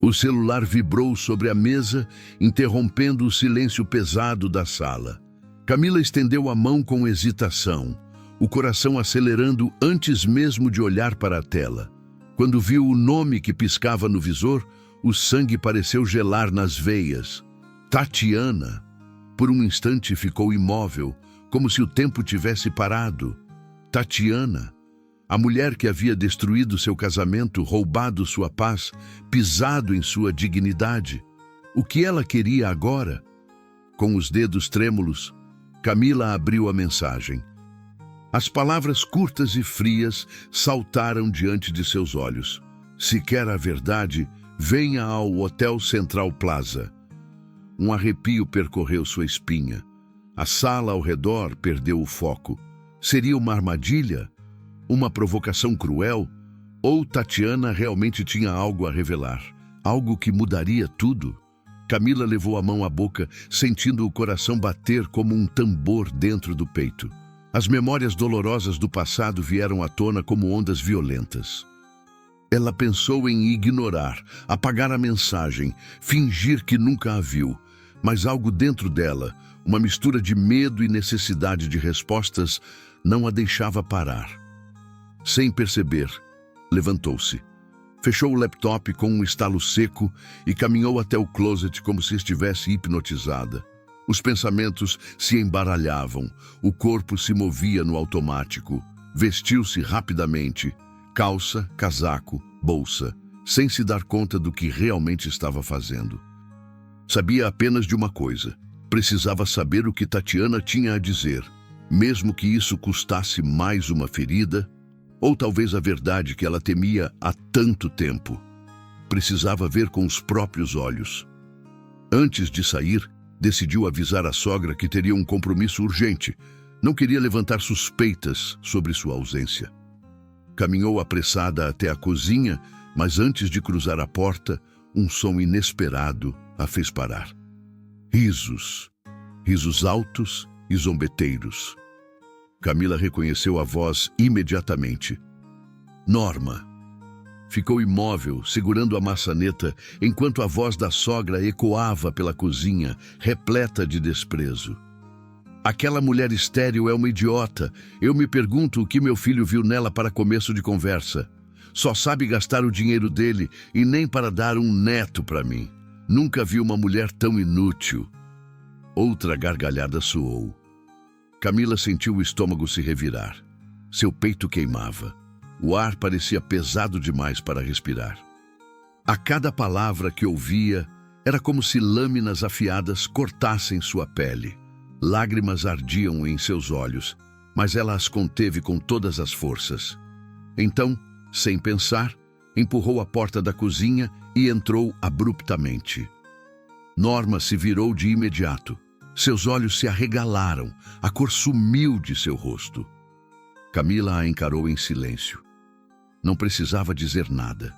O celular vibrou sobre a mesa, interrompendo o silêncio pesado da sala. Camila estendeu a mão com hesitação, o coração acelerando antes mesmo de olhar para a tela. Quando viu o nome que piscava no visor, o sangue pareceu gelar nas veias. Tatiana. Por um instante ficou imóvel, como se o tempo tivesse parado. Tatiana. A mulher que havia destruído seu casamento, roubado sua paz, pisado em sua dignidade. O que ela queria agora? Com os dedos trêmulos, Camila abriu a mensagem. As palavras curtas e frias saltaram diante de seus olhos. Se quer a verdade, venha ao Hotel Central Plaza. Um arrepio percorreu sua espinha. A sala ao redor perdeu o foco. Seria uma armadilha? Uma provocação cruel? Ou Tatiana realmente tinha algo a revelar? Algo que mudaria tudo? Camila levou a mão à boca, sentindo o coração bater como um tambor dentro do peito. As memórias dolorosas do passado vieram à tona como ondas violentas. Ela pensou em ignorar, apagar a mensagem, fingir que nunca a viu. Mas algo dentro dela, uma mistura de medo e necessidade de respostas, não a deixava parar. Sem perceber, levantou-se. Fechou o laptop com um estalo seco e caminhou até o closet como se estivesse hipnotizada. Os pensamentos se embaralhavam, o corpo se movia no automático. Vestiu-se rapidamente, calça, casaco, bolsa, sem se dar conta do que realmente estava fazendo. Sabia apenas de uma coisa: precisava saber o que Tatiana tinha a dizer, mesmo que isso custasse mais uma ferida, ou talvez a verdade que ela temia há tanto tempo. Precisava ver com os próprios olhos. Antes de sair, decidiu avisar a sogra que teria um compromisso urgente. Não queria levantar suspeitas sobre sua ausência. Caminhou apressada até a cozinha, mas antes de cruzar a porta, um som inesperado a fez parar. Risos. Risos altos e zombeteiros. Camila reconheceu a voz imediatamente. Norma. Ficou imóvel, segurando a maçaneta, enquanto a voz da sogra ecoava pela cozinha, repleta de desprezo. Aquela mulher estéril é uma idiota. Eu me pergunto o que meu filho viu nela para começo de conversa. Só sabe gastar o dinheiro dele e nem para dar um neto para mim. Nunca vi uma mulher tão inútil. Outra gargalhada soou. Camila sentiu o estômago se revirar. Seu peito queimava. O ar parecia pesado demais para respirar. A cada palavra que ouvia, era como se lâminas afiadas cortassem sua pele. Lágrimas ardiam em seus olhos, mas ela as conteve com todas as forças. Então, sem pensar, empurrou a porta da cozinha e entrou abruptamente. Norma se virou de imediato. Seus olhos se arregalaram, a cor sumiu de seu rosto. Camila a encarou em silêncio. Não precisava dizer nada.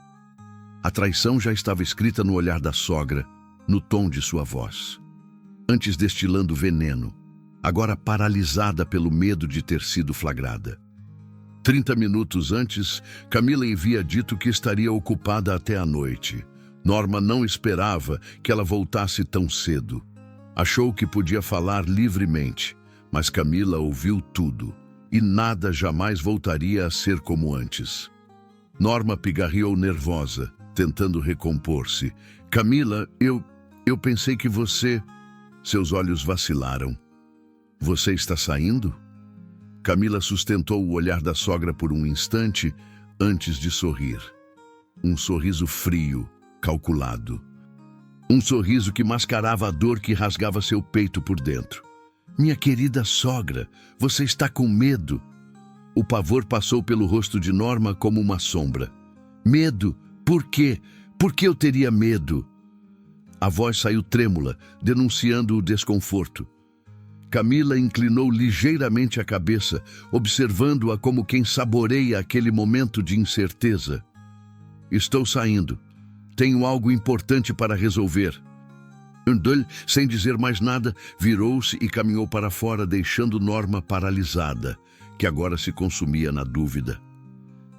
A traição já estava escrita no olhar da sogra, no tom de sua voz. Antes destilando veneno, agora paralisada pelo medo de ter sido flagrada. 30 minutos antes, Camila havia dito que estaria ocupada até a noite. Norma não esperava que ela voltasse tão cedo. Achou que podia falar livremente, mas Camila ouviu tudo, e nada jamais voltaria a ser como antes. Norma pigarreou nervosa, tentando recompor-se. Camila, eu pensei que você... Seus olhos vacilaram. Você está saindo? Camila sustentou o olhar da sogra por um instante antes de sorrir. Um sorriso frio, calculado. Um sorriso que mascarava a dor que rasgava seu peito por dentro. Minha querida sogra, você está com medo? O pavor passou pelo rosto de Norma como uma sombra. Medo? Por quê? Por que eu teria medo? A voz saiu trêmula, denunciando o desconforto. Camila inclinou ligeiramente a cabeça, observando-a como quem saboreia aquele momento de incerteza. Estou saindo. Tenho algo importante para resolver. Undul, sem dizer mais nada, virou-se e caminhou para fora, deixando Norma paralisada, que agora se consumia na dúvida.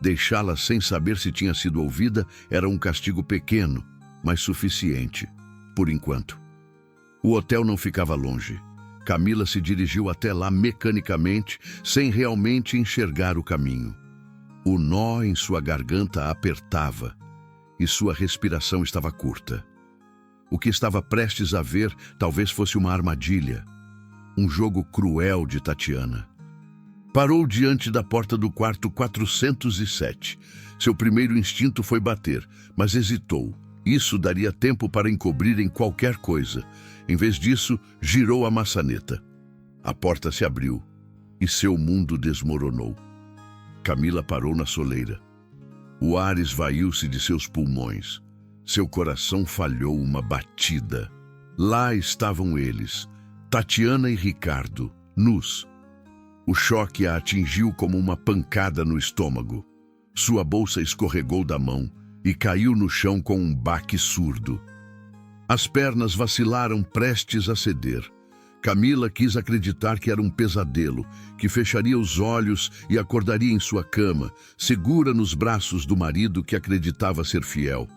Deixá-la sem saber se tinha sido ouvida era um castigo pequeno, mas suficiente, por enquanto. O hotel não ficava longe. Camila se dirigiu até lá mecanicamente, sem realmente enxergar o caminho. O nó em sua garganta apertava e sua respiração estava curta. O que estava prestes a ver talvez fosse uma armadilha, um jogo cruel de Tatiana. Parou diante da porta do quarto 407. Seu primeiro instinto foi bater, mas hesitou. Isso daria tempo para encobrirem qualquer coisa. Em vez disso, girou a maçaneta. A porta se abriu e seu mundo desmoronou. Camila parou na soleira. O ar esvaiu-se de seus pulmões. Seu coração falhou uma batida. Lá estavam eles, Tatiana e Ricardo, nus. O choque a atingiu como uma pancada no estômago. Sua bolsa escorregou da mão e caiu no chão com um baque surdo. As pernas vacilaram prestes a ceder. Camila quis acreditar que era um pesadelo, que fecharia os olhos e acordaria em sua cama, segura nos braços do marido que acreditava ser fiel.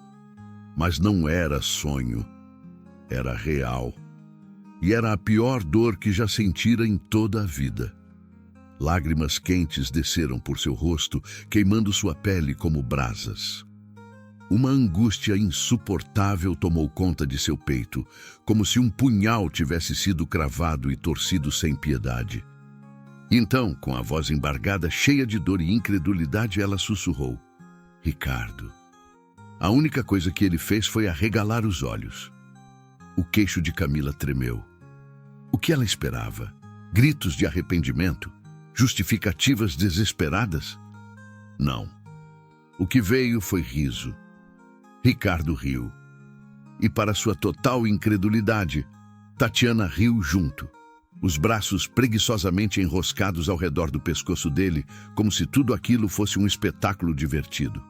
Mas não era sonho, era real. E era a pior dor que já sentira em toda a vida. Lágrimas quentes desceram por seu rosto, queimando sua pele como brasas. Uma angústia insuportável tomou conta de seu peito, como se um punhal tivesse sido cravado e torcido sem piedade. Então, com a voz embargada, cheia de dor e incredulidade, ela sussurrou: Ricardo. A única coisa que ele fez foi arregalar os olhos. O queixo de Camila tremeu. O que ela esperava? Gritos de arrependimento? Justificativas desesperadas? Não. O que veio foi riso. Ricardo riu. E para sua total incredulidade, Tatiana riu junto, os braços preguiçosamente enroscados ao redor do pescoço dele, como se tudo aquilo fosse um espetáculo divertido.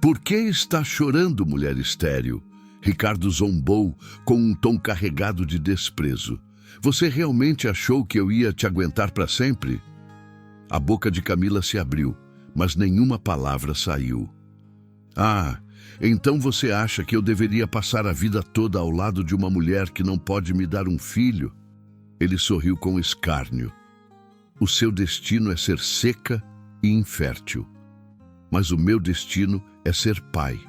Por que está chorando, mulher estéril? Ricardo zombou com um tom carregado de desprezo. Você realmente achou que eu ia te aguentar para sempre? A boca de Camila se abriu, mas nenhuma palavra saiu. Ah, então você acha que eu deveria passar a vida toda ao lado de uma mulher que não pode me dar um filho? Ele sorriu com escárnio. O seu destino é ser seca e infértil. Mas o meu destino é ser pai.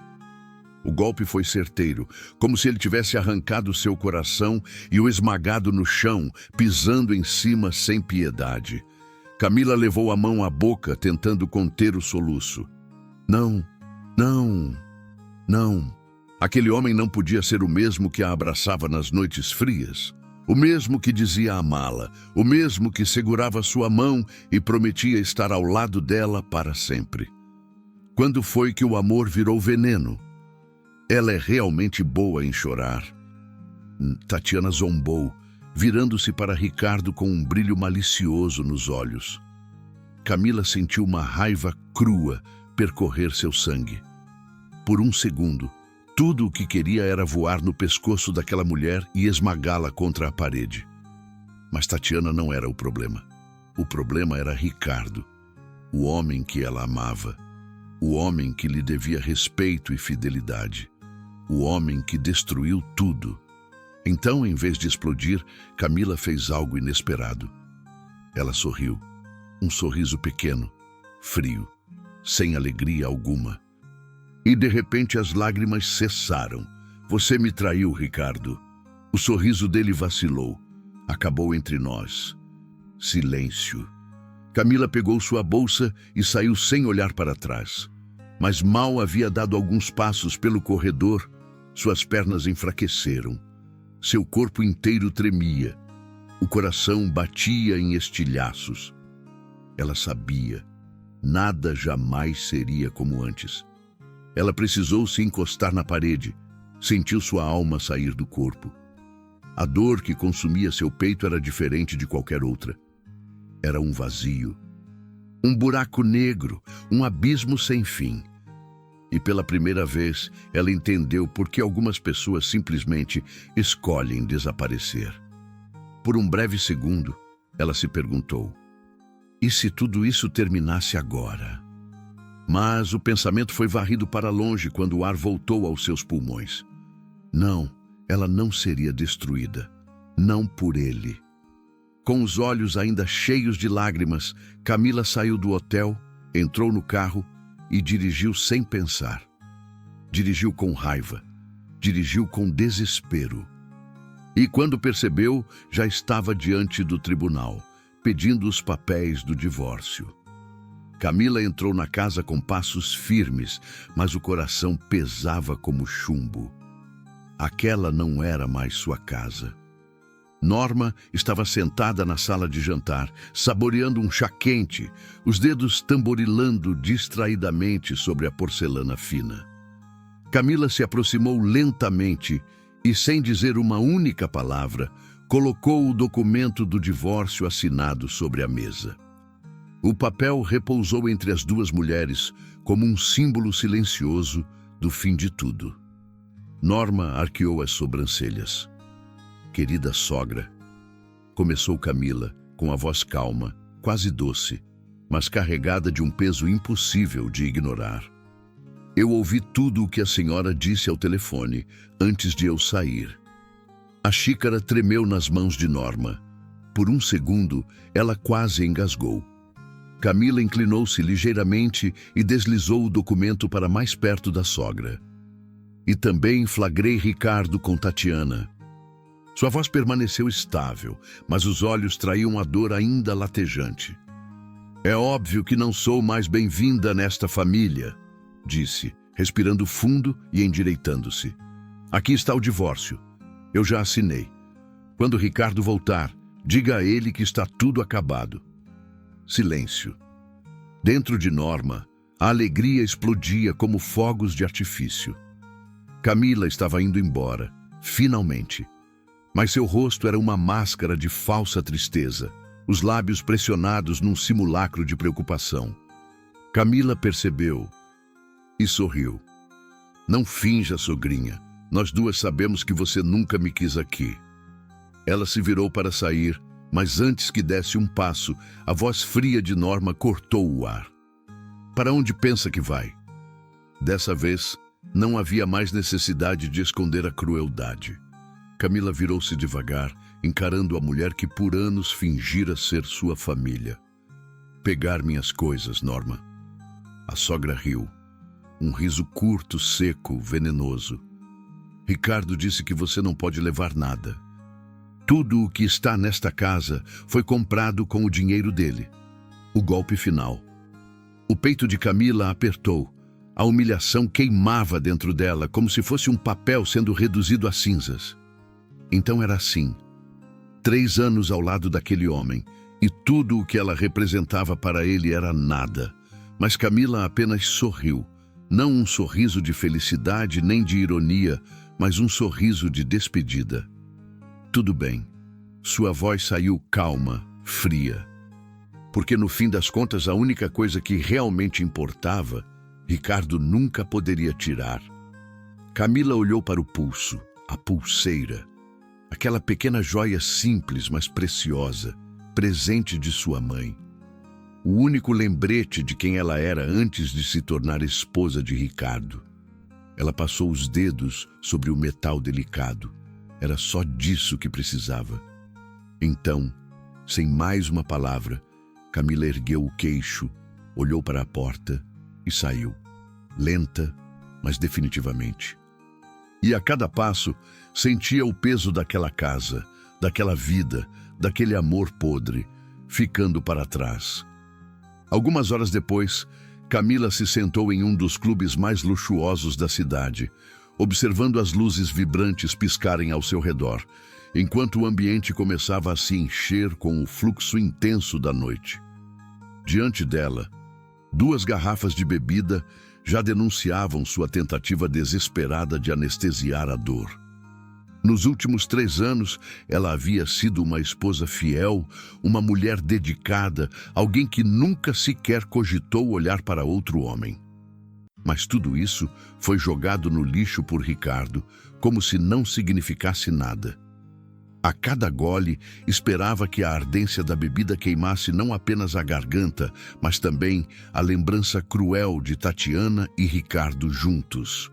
O golpe foi certeiro, como se ele tivesse arrancado seu coração e o esmagado no chão, pisando em cima sem piedade. Camila levou a mão à boca, tentando conter o soluço. Não, não, não. Aquele homem não podia ser o mesmo que a abraçava nas noites frias. O mesmo que dizia amá-la, o mesmo que segurava sua mão e prometia estar ao lado dela para sempre. Quando foi que o amor virou veneno? Ela é realmente boa em chorar. Tatiana zombou, virando-se para Ricardo com um brilho malicioso nos olhos. Camila sentiu uma raiva crua percorrer seu sangue. Por um segundo, tudo o que queria era voar no pescoço daquela mulher e esmagá-la contra a parede. Mas Tatiana não era o problema. O problema era Ricardo, o homem que ela amava, o homem que lhe devia respeito e fidelidade, o homem que destruiu tudo. Então, em vez de explodir, Camila fez algo inesperado. Ela sorriu, um sorriso pequeno, frio, sem alegria alguma. E de repente as lágrimas cessaram. Você me traiu, Ricardo. O sorriso dele vacilou. Acabou entre nós. Silêncio. Camila pegou sua bolsa e saiu sem olhar para trás. Mas mal havia dado alguns passos pelo corredor, suas pernas enfraqueceram. Seu corpo inteiro tremia. O coração batia em estilhaços. Ela sabia. Nada jamais seria como antes. Ela precisou se encostar na parede. Sentiu sua alma sair do corpo. A dor que consumia seu peito era diferente de qualquer outra. Era um vazio. Um buraco negro, um abismo sem fim. E pela primeira vez, ela entendeu por que algumas pessoas simplesmente escolhem desaparecer. Por um breve segundo, ela se perguntou: e se tudo isso terminasse agora? Mas o pensamento foi varrido para longe quando o ar voltou aos seus pulmões. Não, ela não seria destruída. Não por ele. Com os olhos ainda cheios de lágrimas, Camila saiu do hotel, entrou no carro e dirigiu sem pensar. Dirigiu com raiva. Dirigiu com desespero. E quando percebeu, já estava diante do tribunal, pedindo os papéis do divórcio. Camila entrou na casa com passos firmes, mas o coração pesava como chumbo. Aquela não era mais sua casa. Norma estava sentada na sala de jantar, saboreando um chá quente, os dedos tamborilando distraidamente sobre a porcelana fina. Camila se aproximou lentamente e, sem dizer uma única palavra, colocou o documento do divórcio assinado sobre a mesa. O papel repousou entre as duas mulheres como um símbolo silencioso do fim de tudo. Norma arqueou as sobrancelhas. Querida sogra, começou Camila com a voz calma, quase doce, mas carregada de um peso impossível de ignorar. Eu ouvi tudo o que a senhora disse ao telefone antes de eu sair. A xícara tremeu nas mãos de Norma. Por um segundo, ela quase engasgou. Camila inclinou-se ligeiramente e deslizou o documento para mais perto da sogra. E também flagrei Ricardo com Tatiana. Sua voz permaneceu estável, mas os olhos traíam a dor ainda latejante. É óbvio que não sou mais bem-vinda nesta família, disse, respirando fundo e endireitando-se. Aqui está o divórcio. Eu já assinei. Quando Ricardo voltar, diga a ele que está tudo acabado. Silêncio. Dentro de Norma, a alegria explodia como fogos de artifício. Camila estava indo embora, finalmente. Mas seu rosto era uma máscara de falsa tristeza, os lábios pressionados num simulacro de preocupação. Camila percebeu e sorriu. Não finja, sogrinha. Nós duas sabemos que você nunca me quis aqui. Ela se virou para sair, mas antes que desse um passo, a voz fria de Norma cortou o ar. Para onde pensa que vai? Dessa vez, não havia mais necessidade de esconder a crueldade. Camila virou-se devagar, encarando a mulher que por anos fingira ser sua família. Pegar minhas coisas, Norma. A sogra riu. Um riso curto, seco, venenoso. Ricardo disse que você não pode levar nada. Tudo o que está nesta casa foi comprado com o dinheiro dele. O golpe final. O peito de Camila apertou. A humilhação queimava dentro dela, como se fosse um papel sendo reduzido a cinzas. Então era assim. 3 anos ao lado daquele homem, e tudo o que ela representava para ele era nada. Mas Camila apenas sorriu. Não um sorriso de felicidade nem de ironia, mas um sorriso de despedida. Tudo bem. Sua voz saiu calma, fria. Porque no fim das contas a única coisa que realmente importava, Ricardo nunca poderia tirar. Camila olhou para o pulso, a pulseira. Aquela pequena joia simples, mas preciosa, presente de sua mãe. O único lembrete de quem ela era antes de se tornar esposa de Ricardo. Ela passou os dedos sobre o metal delicado. Era só disso que precisava. Então, sem mais uma palavra, Camila ergueu o queixo, olhou para a porta e saiu. Lenta, mas definitivamente. E a cada passo, sentia o peso daquela casa, daquela vida, daquele amor podre, ficando para trás. Algumas horas depois, Camila se sentou em um dos clubes mais luxuosos da cidade, observando as luzes vibrantes piscarem ao seu redor, enquanto o ambiente começava a se encher com o fluxo intenso da noite. Diante dela, 2 garrafas de bebida já denunciavam sua tentativa desesperada de anestesiar a dor. Nos últimos 3 anos, ela havia sido uma esposa fiel, uma mulher dedicada, alguém que nunca sequer cogitou olhar para outro homem. Mas tudo isso foi jogado no lixo por Ricardo, como se não significasse nada. A cada gole, esperava que a ardência da bebida queimasse não apenas a garganta, mas também a lembrança cruel de Tatiana e Ricardo juntos.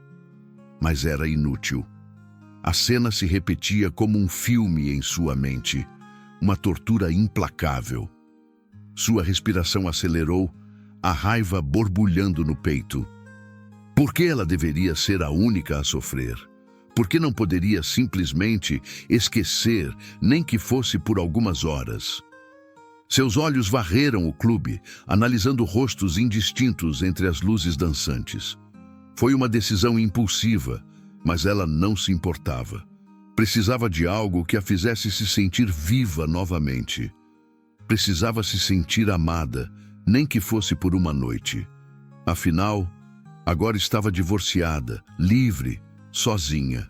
Mas era inútil. A cena se repetia como um filme em sua mente, uma tortura implacável. Sua respiração acelerou, a raiva borbulhando no peito. Por que ela deveria ser a única a sofrer? Por que não poderia simplesmente esquecer, nem que fosse por algumas horas? Seus olhos varreram o clube, analisando rostos indistintos entre as luzes dançantes. Foi uma decisão impulsiva, mas ela não se importava. Precisava de algo que a fizesse se sentir viva novamente. Precisava se sentir amada, nem que fosse por uma noite. Afinal, agora estava divorciada, livre, sozinha.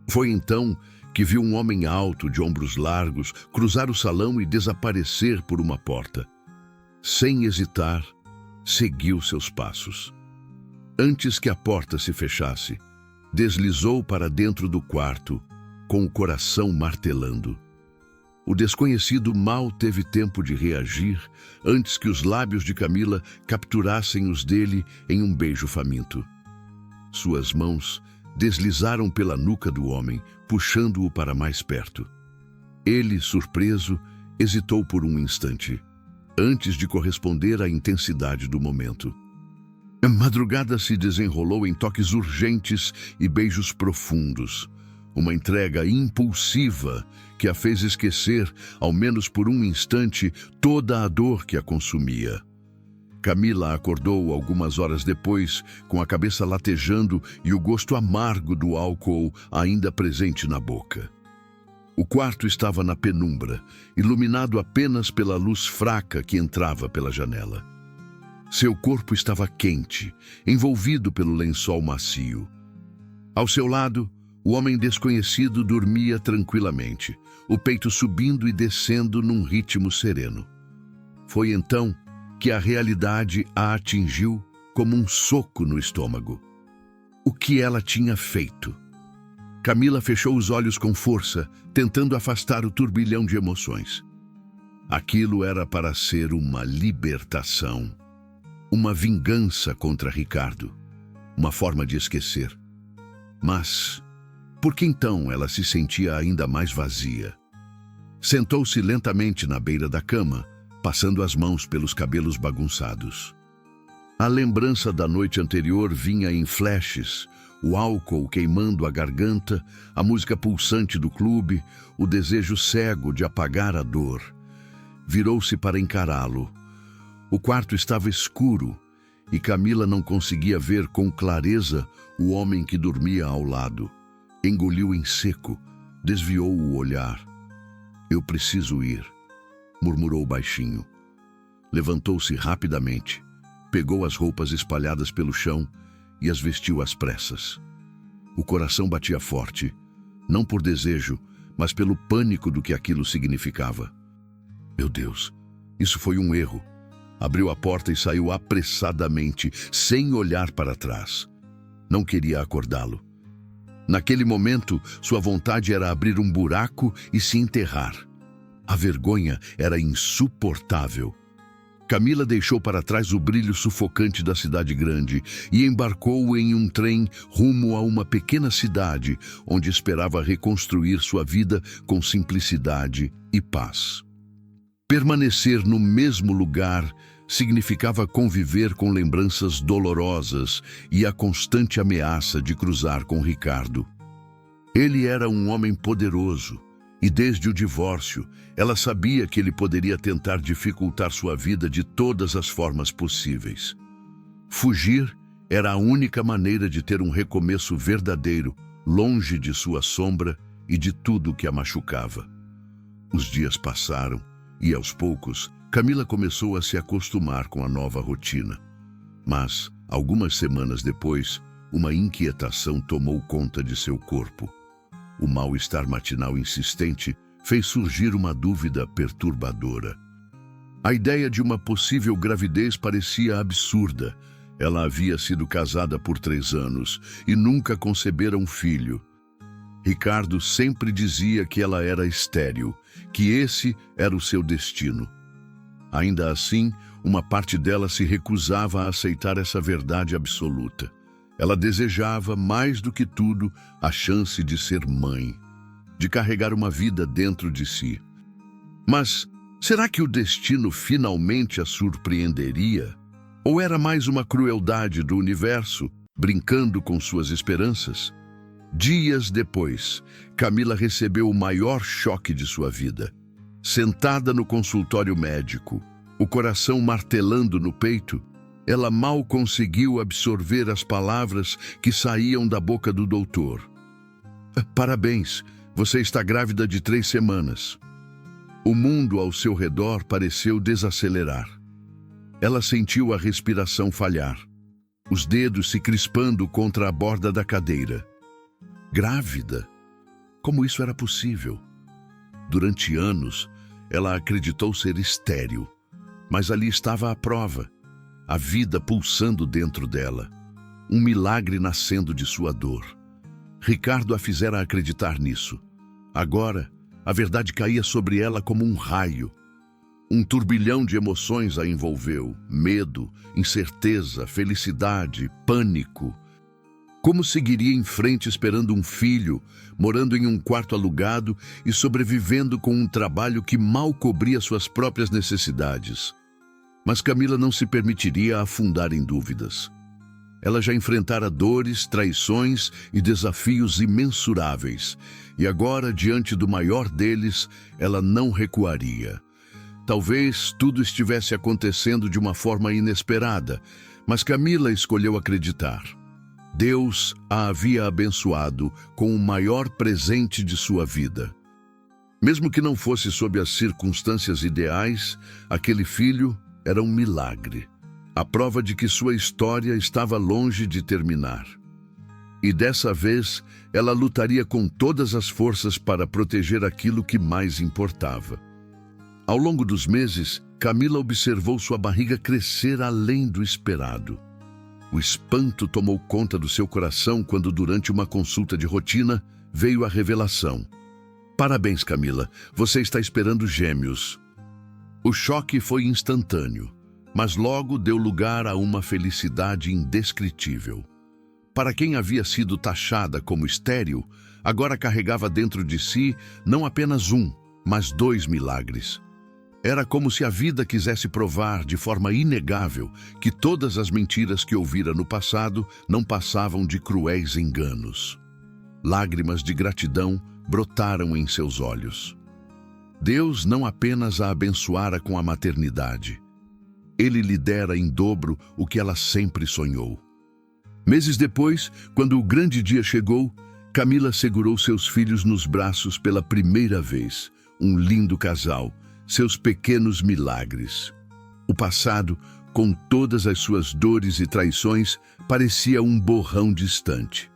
Foi então que viu um homem alto, de ombros largos, cruzar o salão e desaparecer por uma porta. Sem hesitar, seguiu seus passos. Antes que a porta se fechasse, deslizou para dentro do quarto, com o coração martelando. O desconhecido mal teve tempo de reagir antes que os lábios de Camila capturassem os dele em um beijo faminto. Suas mãos deslizaram pela nuca do homem, puxando-o para mais perto. Ele, surpreso, hesitou por um instante, antes de corresponder à intensidade do momento. A madrugada se desenrolou em toques urgentes e beijos profundos. Uma entrega impulsiva que a fez esquecer, ao menos por um instante, toda a dor que a consumia. Camila acordou algumas horas depois, com a cabeça latejando e o gosto amargo do álcool ainda presente na boca. O quarto estava na penumbra, iluminado apenas pela luz fraca que entrava pela janela. Seu corpo estava quente, envolvido pelo lençol macio. Ao seu lado, o homem desconhecido dormia tranquilamente, o peito subindo e descendo num ritmo sereno. Foi então que a realidade a atingiu como um soco no estômago. O que ela tinha feito? Camila fechou os olhos com força, tentando afastar o turbilhão de emoções. Aquilo era para ser uma libertação. Uma vingança contra Ricardo, uma forma de esquecer. Mas, por que então ela se sentia ainda mais vazia? Sentou-se lentamente na beira da cama, passando as mãos pelos cabelos bagunçados. A lembrança da noite anterior vinha em flashes, o álcool queimando a garganta, a música pulsante do clube, o desejo cego de apagar a dor. Virou-se para encará-lo. O quarto estava escuro e Camila não conseguia ver com clareza o homem que dormia ao lado. Engoliu em seco, desviou o olhar. "Eu preciso ir", murmurou baixinho. Levantou-se rapidamente, pegou as roupas espalhadas pelo chão e as vestiu às pressas. O coração batia forte, não por desejo, mas pelo pânico do que aquilo significava. Meu Deus, isso foi um erro. Abriu a porta e saiu apressadamente, sem olhar para trás. Não queria acordá-lo. Naquele momento, sua vontade era abrir um buraco e se enterrar. A vergonha era insuportável. Camila deixou para trás o brilho sufocante da cidade grande e embarcou em um trem rumo a uma pequena cidade, onde esperava reconstruir sua vida com simplicidade e paz. Permanecer no mesmo lugar significava conviver com lembranças dolorosas e a constante ameaça de cruzar com Ricardo. Ele era um homem poderoso e desde o divórcio ela sabia que ele poderia tentar dificultar sua vida de todas as formas possíveis. Fugir era a única maneira de ter um recomeço verdadeiro, longe de sua sombra e de tudo que a machucava. Os dias passaram e, aos poucos, Camila começou a se acostumar com a nova rotina. Mas, algumas semanas depois, uma inquietação tomou conta de seu corpo. O mal-estar matinal insistente fez surgir uma dúvida perturbadora. A ideia de uma possível gravidez parecia absurda. Ela havia sido casada por 3 anos e nunca concebera um filho. Ricardo sempre dizia que ela era estéril, que esse era o seu destino. Ainda assim, uma parte dela se recusava a aceitar essa verdade absoluta. Ela desejava, mais do que tudo, a chance de ser mãe, de carregar uma vida dentro de si. Mas será que o destino finalmente a surpreenderia? Ou era mais uma crueldade do universo, brincando com suas esperanças? Dias depois, Camila recebeu o maior choque de sua vida. Sentada no consultório médico, o coração martelando no peito, ela mal conseguiu absorver as palavras que saíam da boca do doutor. Parabéns, você está grávida de 3 semanas. O mundo ao seu redor pareceu desacelerar. Ela sentiu a respiração falhar, os dedos se crispando contra a borda da cadeira. Grávida? Como isso era possível? Durante anos, ela acreditou ser estéril, mas ali estava a prova. A vida pulsando dentro dela, um milagre nascendo de sua dor. Ricardo a fizera acreditar nisso. Agora, a verdade caía sobre ela como um raio. Um turbilhão de emoções a envolveu: medo, incerteza, felicidade, pânico. Como seguiria em frente esperando um filho, morando em um quarto alugado e sobrevivendo com um trabalho que mal cobria suas próprias necessidades? Mas Camila não se permitiria afundar em dúvidas. Ela já enfrentara dores, traições e desafios imensuráveis, e agora, diante do maior deles, ela não recuaria. Talvez tudo estivesse acontecendo de uma forma inesperada, mas Camila escolheu acreditar. Deus a havia abençoado com o maior presente de sua vida. Mesmo que não fosse sob as circunstâncias ideais, aquele filho era um milagre, a prova de que sua história estava longe de terminar. E dessa vez, ela lutaria com todas as forças para proteger aquilo que mais importava. Ao longo dos meses, Camila observou sua barriga crescer além do esperado. O espanto tomou conta do seu coração quando, durante uma consulta de rotina, veio a revelação. Parabéns, Camila, você está esperando gêmeos. O choque foi instantâneo, mas logo deu lugar a uma felicidade indescritível. Para quem havia sido taxada como estéril, agora carregava dentro de si não apenas um, mas 2 milagres. Era como se a vida quisesse provar de forma inegável que todas as mentiras que ouvira no passado não passavam de cruéis enganos. Lágrimas de gratidão brotaram em seus olhos. Deus não apenas a abençoara com a maternidade. Ele lhe dera em dobro o que ela sempre sonhou. Meses depois, quando o grande dia chegou, Camila segurou seus filhos nos braços pela primeira vez. Um lindo casal, seus pequenos milagres. O passado, com todas as suas dores e traições, parecia um borrão distante.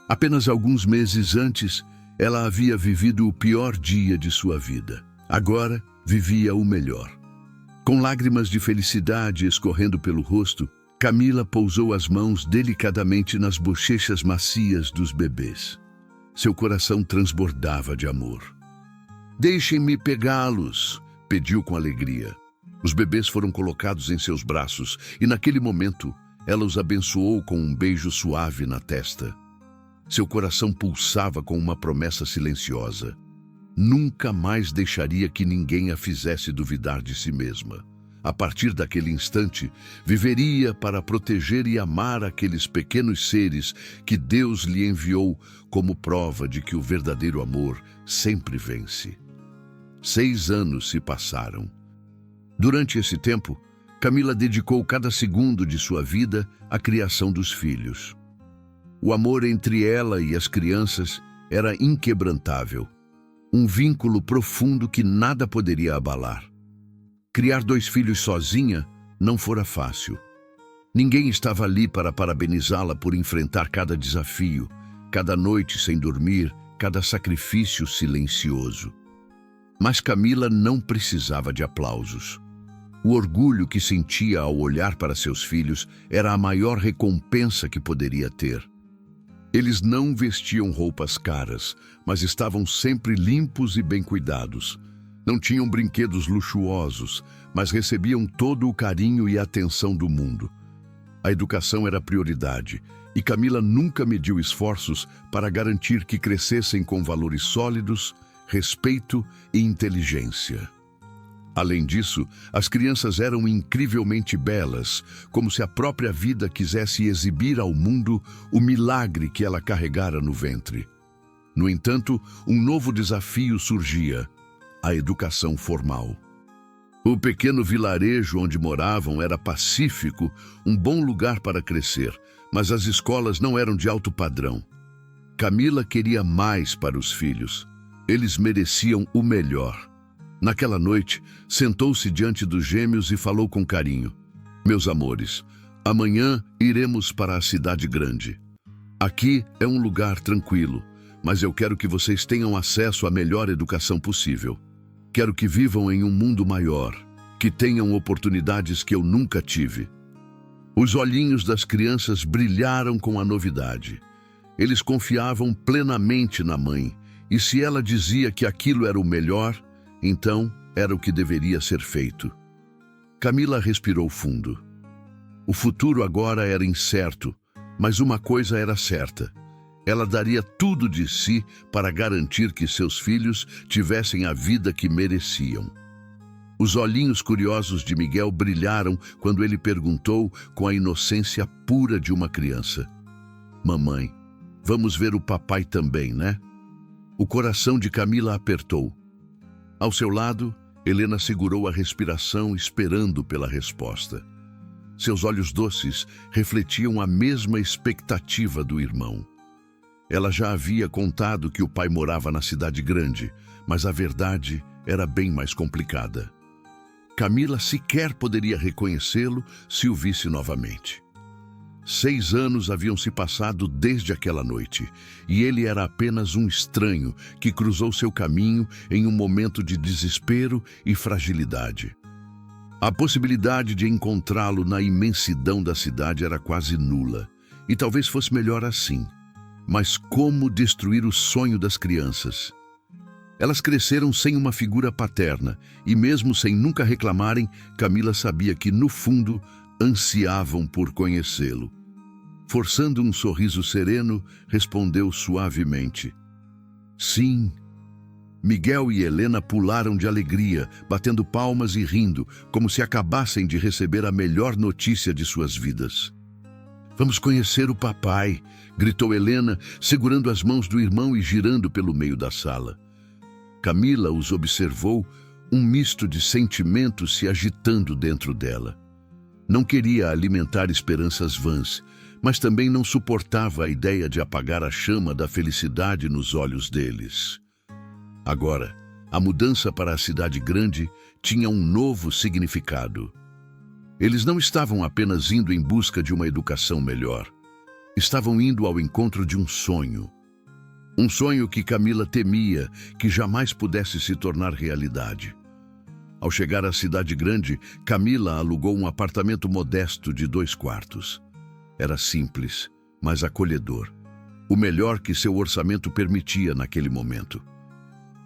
Apenas alguns meses antes, ela havia vivido o pior dia de sua vida. Agora, vivia o melhor. Com lágrimas de felicidade escorrendo pelo rosto, Camila pousou as mãos delicadamente nas bochechas macias dos bebês. Seu coração transbordava de amor. "Deixem-me pegá-los", pediu com alegria. Os bebês foram colocados em seus braços e, naquele momento, ela os abençoou com um beijo suave na testa. Seu coração pulsava com uma promessa silenciosa. Nunca mais deixaria que ninguém a fizesse duvidar de si mesma. A partir daquele instante, viveria para proteger e amar aqueles pequenos seres que Deus lhe enviou como prova de que o verdadeiro amor sempre vence. 6 anos se passaram. Durante esse tempo, Camila dedicou cada segundo de sua vida à criação dos filhos. O amor entre ela e as crianças era inquebrantável, um vínculo profundo que nada poderia abalar. Criar 2 filhos sozinha não fora fácil. Ninguém estava ali para parabenizá-la por enfrentar cada desafio, cada noite sem dormir, cada sacrifício silencioso. Mas Camila não precisava de aplausos. O orgulho que sentia ao olhar para seus filhos era a maior recompensa que poderia ter. Eles não vestiam roupas caras, mas estavam sempre limpos e bem cuidados. Não tinham brinquedos luxuosos, mas recebiam todo o carinho e atenção do mundo. A educação era prioridade, e Camila nunca mediu esforços para garantir que crescessem com valores sólidos, respeito e inteligência. Além disso, as crianças eram incrivelmente belas, como se a própria vida quisesse exibir ao mundo o milagre que ela carregara no ventre. No entanto, um novo desafio surgia: a educação formal. O pequeno vilarejo onde moravam era pacífico, um bom lugar para crescer, mas as escolas não eram de alto padrão. Camila queria mais para os filhos. Eles mereciam o melhor. Naquela noite, sentou-se diante dos gêmeos e falou com carinho: "Meus amores, amanhã iremos para a cidade grande. Aqui é um lugar tranquilo, mas eu quero que vocês tenham acesso à melhor educação possível. Quero que vivam em um mundo maior, que tenham oportunidades que eu nunca tive." Os olhinhos das crianças brilharam com a novidade. Eles confiavam plenamente na mãe, e se ela dizia que aquilo era o melhor, então era o que deveria ser feito. Camila respirou fundo. O futuro agora era incerto, mas uma coisa era certa: ela daria tudo de si para garantir que seus filhos tivessem a vida que mereciam. Os olhinhos curiosos de Miguel brilharam quando ele perguntou com a inocência pura de uma criança: "Mamãe, vamos ver o papai também, né?" O coração de Camila apertou. Ao seu lado, Helena segurou a respiração, esperando pela resposta. Seus olhos doces refletiam a mesma expectativa do irmão. Ela já havia contado que o pai morava na cidade grande, mas a verdade era bem mais complicada. Camila sequer poderia reconhecê-lo se o visse novamente. 6 anos haviam se passado desde aquela noite, e ele era apenas um estranho que cruzou seu caminho em um momento de desespero e fragilidade. A possibilidade de encontrá-lo na imensidão da cidade era quase nula, e talvez fosse melhor assim. Mas como destruir o sonho das crianças? Elas cresceram sem uma figura paterna, e mesmo sem nunca reclamarem, Camila sabia que, no fundo, ansiavam por conhecê-lo. Forçando um sorriso sereno, respondeu suavemente: "Sim." Miguel e Helena pularam de alegria, batendo palmas e rindo, como se acabassem de receber a melhor notícia de suas vidas. "Vamos conhecer o papai", gritou Helena, segurando as mãos do irmão e girando pelo meio da sala. Camila os observou, um misto de sentimentos se agitando dentro dela. Não queria alimentar esperanças vãs, mas também não suportava a ideia de apagar a chama da felicidade nos olhos deles. Agora, a mudança para a cidade grande tinha um novo significado. Eles não estavam apenas indo em busca de uma educação melhor. Estavam indo ao encontro de um sonho. Um sonho que Camila temia que jamais pudesse se tornar realidade. Ao chegar à cidade grande, Camila alugou um apartamento modesto de 2 quartos. Era simples, mas acolhedor. O melhor que seu orçamento permitia naquele momento.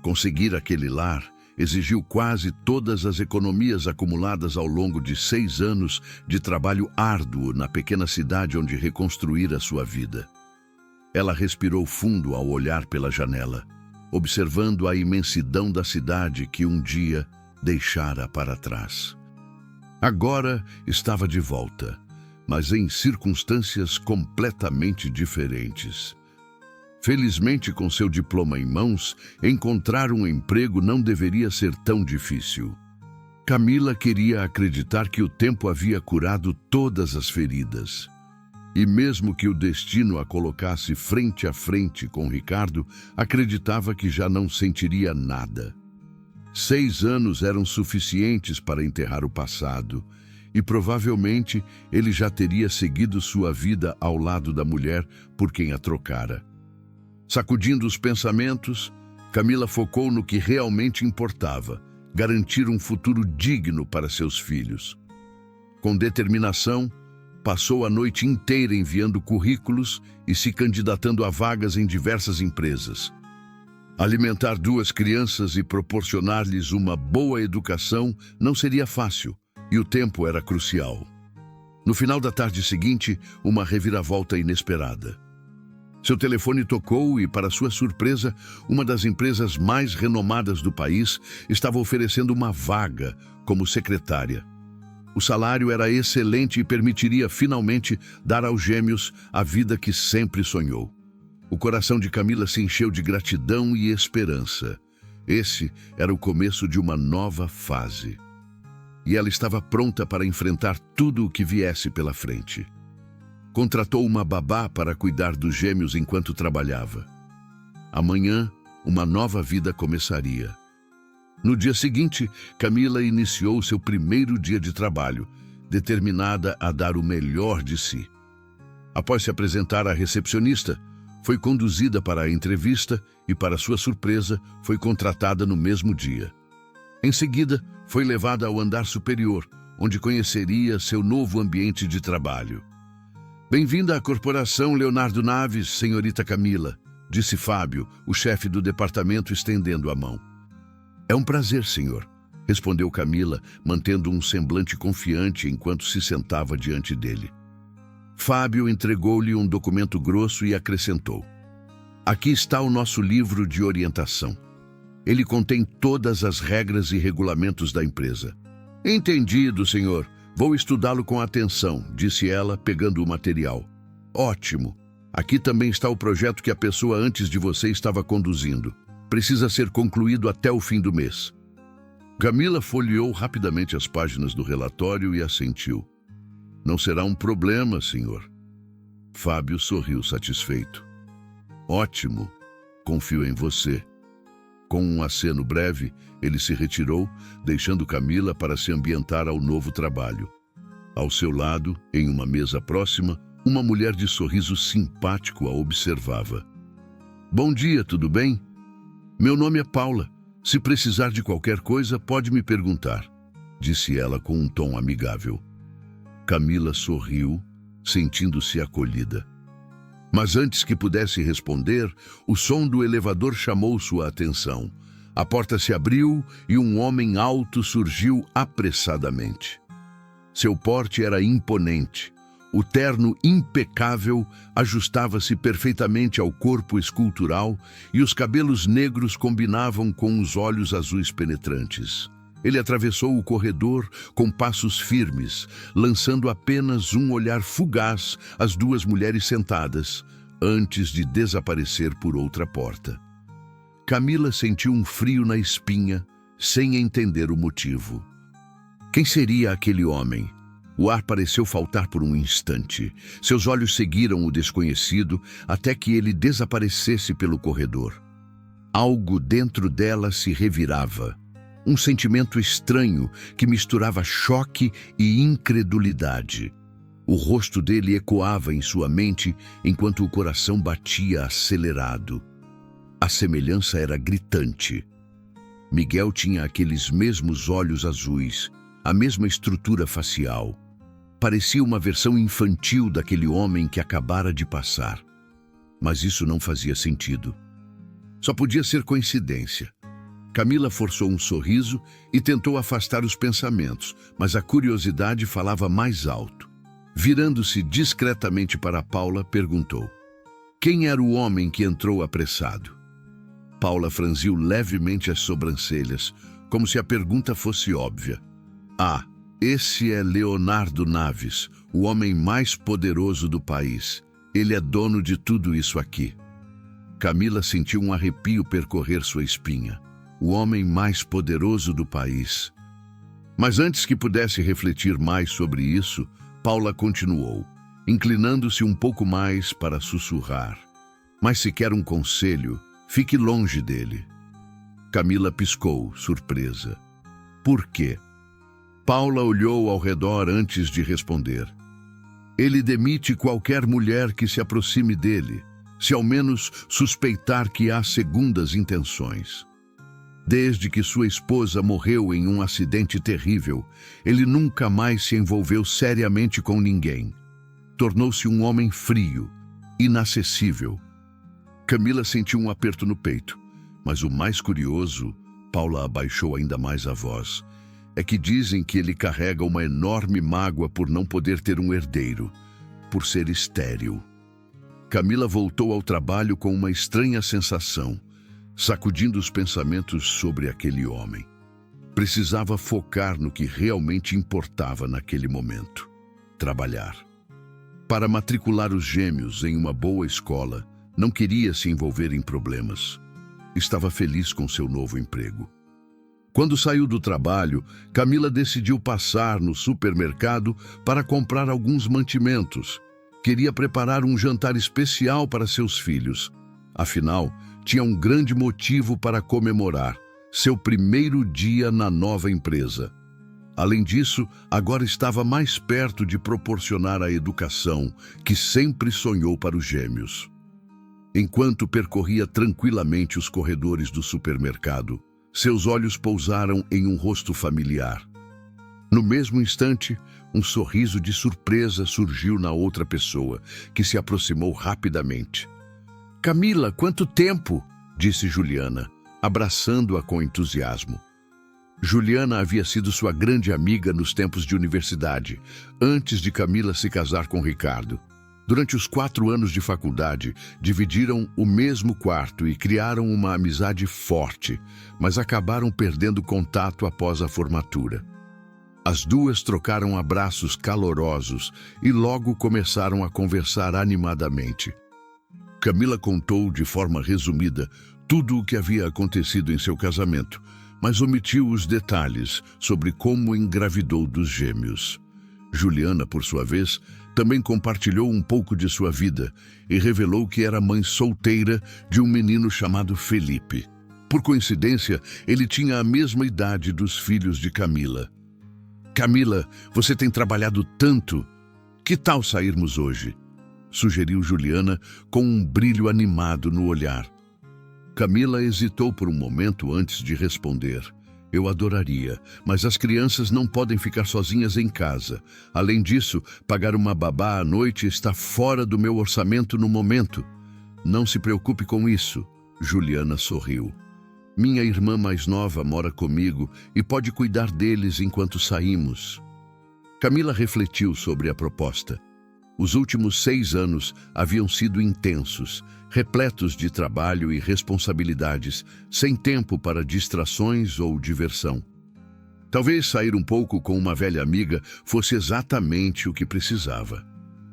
Conseguir aquele lar exigiu quase todas as economias acumuladas ao longo de 6 anos de trabalho árduo na pequena cidade onde reconstruíra sua vida. Ela respirou fundo ao olhar pela janela, observando a imensidão da cidade que um dia deixara para trás. Agora estava de volta, mas em circunstâncias completamente diferentes. Felizmente, com seu diploma em mãos, encontrar um emprego não deveria ser tão difícil. Camila queria acreditar que o tempo havia curado todas as feridas. E mesmo que o destino a colocasse frente a frente com Ricardo, acreditava que já não sentiria nada. 6 anos eram suficientes para enterrar o passado, e provavelmente ele já teria seguido sua vida ao lado da mulher por quem a trocara. Sacudindo os pensamentos, Camila focou no que realmente importava: garantir um futuro digno para seus filhos. Com determinação, passou a noite inteira enviando currículos e se candidatando a vagas em diversas empresas. Alimentar 2 crianças e proporcionar-lhes uma boa educação não seria fácil, e o tempo era crucial. No final da tarde seguinte, uma reviravolta inesperada. Seu telefone tocou e, para sua surpresa, uma das empresas mais renomadas do país estava oferecendo uma vaga como secretária. O salário era excelente e permitiria finalmente dar aos gêmeos a vida que sempre sonhou. O coração de Camila se encheu de gratidão e esperança. Esse era o começo de uma nova fase. E ela estava pronta para enfrentar tudo o que viesse pela frente. Contratou uma babá para cuidar dos gêmeos enquanto trabalhava. Amanhã, uma nova vida começaria. No dia seguinte, Camila iniciou seu primeiro dia de trabalho, determinada a dar o melhor de si. Após se apresentar à recepcionista, foi conduzida para a entrevista e, para sua surpresa, foi contratada no mesmo dia. Em seguida, foi levada ao andar superior, onde conheceria seu novo ambiente de trabalho. Bem-vinda à corporação Leonardo Naves, senhorita Camila, disse Fábio, o chefe do departamento, estendendo a mão. É um prazer, senhor, respondeu Camila, mantendo um semblante confiante enquanto se sentava diante dele. Fábio entregou-lhe um documento grosso e acrescentou: aqui está o nosso livro de orientação. Ele contém todas as regras e regulamentos da empresa. Entendido, senhor. Vou estudá-lo com atenção, disse ela, pegando o material. Ótimo. Aqui também está o projeto que a pessoa antes de você estava conduzindo. Precisa ser concluído até o fim do mês. Camila folheou rapidamente as páginas do relatório e assentiu. Não será um problema, senhor. Fábio sorriu satisfeito. Ótimo. Confio em você. Com um aceno breve, ele se retirou, deixando Camila para se ambientar ao novo trabalho. Ao seu lado, em uma mesa próxima, uma mulher de sorriso simpático a observava. Bom dia, tudo bem? Meu nome é Paula. Se precisar de qualquer coisa, pode me perguntar, disse ela com um tom amigável. Camila sorriu, sentindo-se acolhida. Mas antes que pudesse responder, o som do elevador chamou sua atenção. A porta se abriu e um homem alto surgiu apressadamente. Seu porte era imponente. O terno impecável ajustava-se perfeitamente ao corpo escultural e os cabelos negros combinavam com os olhos azuis penetrantes. Ele atravessou o corredor com passos firmes, lançando apenas um olhar fugaz às duas mulheres sentadas, antes de desaparecer por outra porta. Camila sentiu um frio na espinha, sem entender o motivo. Quem seria aquele homem? O ar pareceu faltar por um instante. Seus olhos seguiram o desconhecido até que ele desaparecesse pelo corredor. Algo dentro dela se revirava. Um sentimento estranho que misturava choque e incredulidade. O rosto dele ecoava em sua mente enquanto o coração batia acelerado. A semelhança era gritante. Miguel tinha aqueles mesmos olhos azuis, a mesma estrutura facial. Parecia uma versão infantil daquele homem que acabara de passar. Mas isso não fazia sentido. Só podia ser coincidência. Camila forçou um sorriso e tentou afastar os pensamentos, mas a curiosidade falava mais alto. Virando-se discretamente para Paula, perguntou: quem era o homem que entrou apressado? Paula franziu levemente as sobrancelhas, como se a pergunta fosse óbvia. Ah, esse é Leonardo Naves, o homem mais poderoso do país. Ele é dono de tudo isso aqui. Camila sentiu um arrepio percorrer sua espinha. O homem mais poderoso do país. Mas antes que pudesse refletir mais sobre isso, Paula continuou, inclinando-se um pouco mais para sussurrar. Mas se quer um conselho, fique longe dele. Camila piscou, surpresa. Por quê? Paula olhou ao redor antes de responder. Ele demite qualquer mulher que se aproxime dele, se ao menos suspeitar que há segundas intenções. Desde que sua esposa morreu em um acidente terrível, ele nunca mais se envolveu seriamente com ninguém. Tornou-se um homem frio, inacessível. Camila sentiu um aperto no peito, mas o mais curioso, Paula abaixou ainda mais a voz. é que dizem que ele carrega uma enorme mágoa por não poder ter um herdeiro, por ser estéril. Camila voltou ao trabalho com uma estranha sensação, sacudindo os pensamentos sobre aquele homem. Precisava focar no que realmente importava naquele momento: trabalhar. Para matricular os gêmeos em uma boa escola, não queria se envolver em problemas. Estava feliz com seu novo emprego. Quando saiu do trabalho, Camila decidiu passar no supermercado para comprar alguns mantimentos. Queria preparar um jantar especial para seus filhos. Afinal, tinha um grande motivo para comemorar: seu primeiro dia na nova empresa. Além disso, agora estava mais perto de proporcionar a educação que sempre sonhou para os gêmeos. Enquanto percorria tranquilamente os corredores do supermercado, seus olhos pousaram em um rosto familiar. No mesmo instante, um sorriso de surpresa surgiu na outra pessoa, que se aproximou rapidamente. "Camila, quanto tempo?", disse Juliana, abraçando-a com entusiasmo. Juliana havia sido sua grande amiga nos tempos de universidade, antes de Camila se casar com Ricardo. Durante os 4 anos de faculdade, dividiram o mesmo quarto e criaram uma amizade forte, mas acabaram perdendo contato após a formatura. As duas trocaram abraços calorosos e logo começaram a conversar animadamente. Camila contou de forma resumida tudo o que havia acontecido em seu casamento, mas omitiu os detalhes sobre como engravidou dos gêmeos. Juliana, por sua vez, também compartilhou um pouco de sua vida e revelou que era mãe solteira de um menino chamado Felipe. Por coincidência, ele tinha a mesma idade dos filhos de Camila. "Camila, você tem trabalhado tanto. Que tal sairmos hoje?", sugeriu Juliana com um brilho animado no olhar. Camila hesitou por um momento antes de responder. "Eu adoraria, mas as crianças não podem ficar sozinhas em casa. Além disso, pagar uma babá à noite está fora do meu orçamento no momento." "Não se preocupe com isso", Juliana sorriu. "Minha irmã mais nova mora comigo e pode cuidar deles enquanto saímos." Camila refletiu sobre a proposta. Os últimos 6 anos haviam sido intensos, repletos de trabalho e responsabilidades, sem tempo para distrações ou diversão. Talvez sair um pouco com uma velha amiga fosse exatamente o que precisava.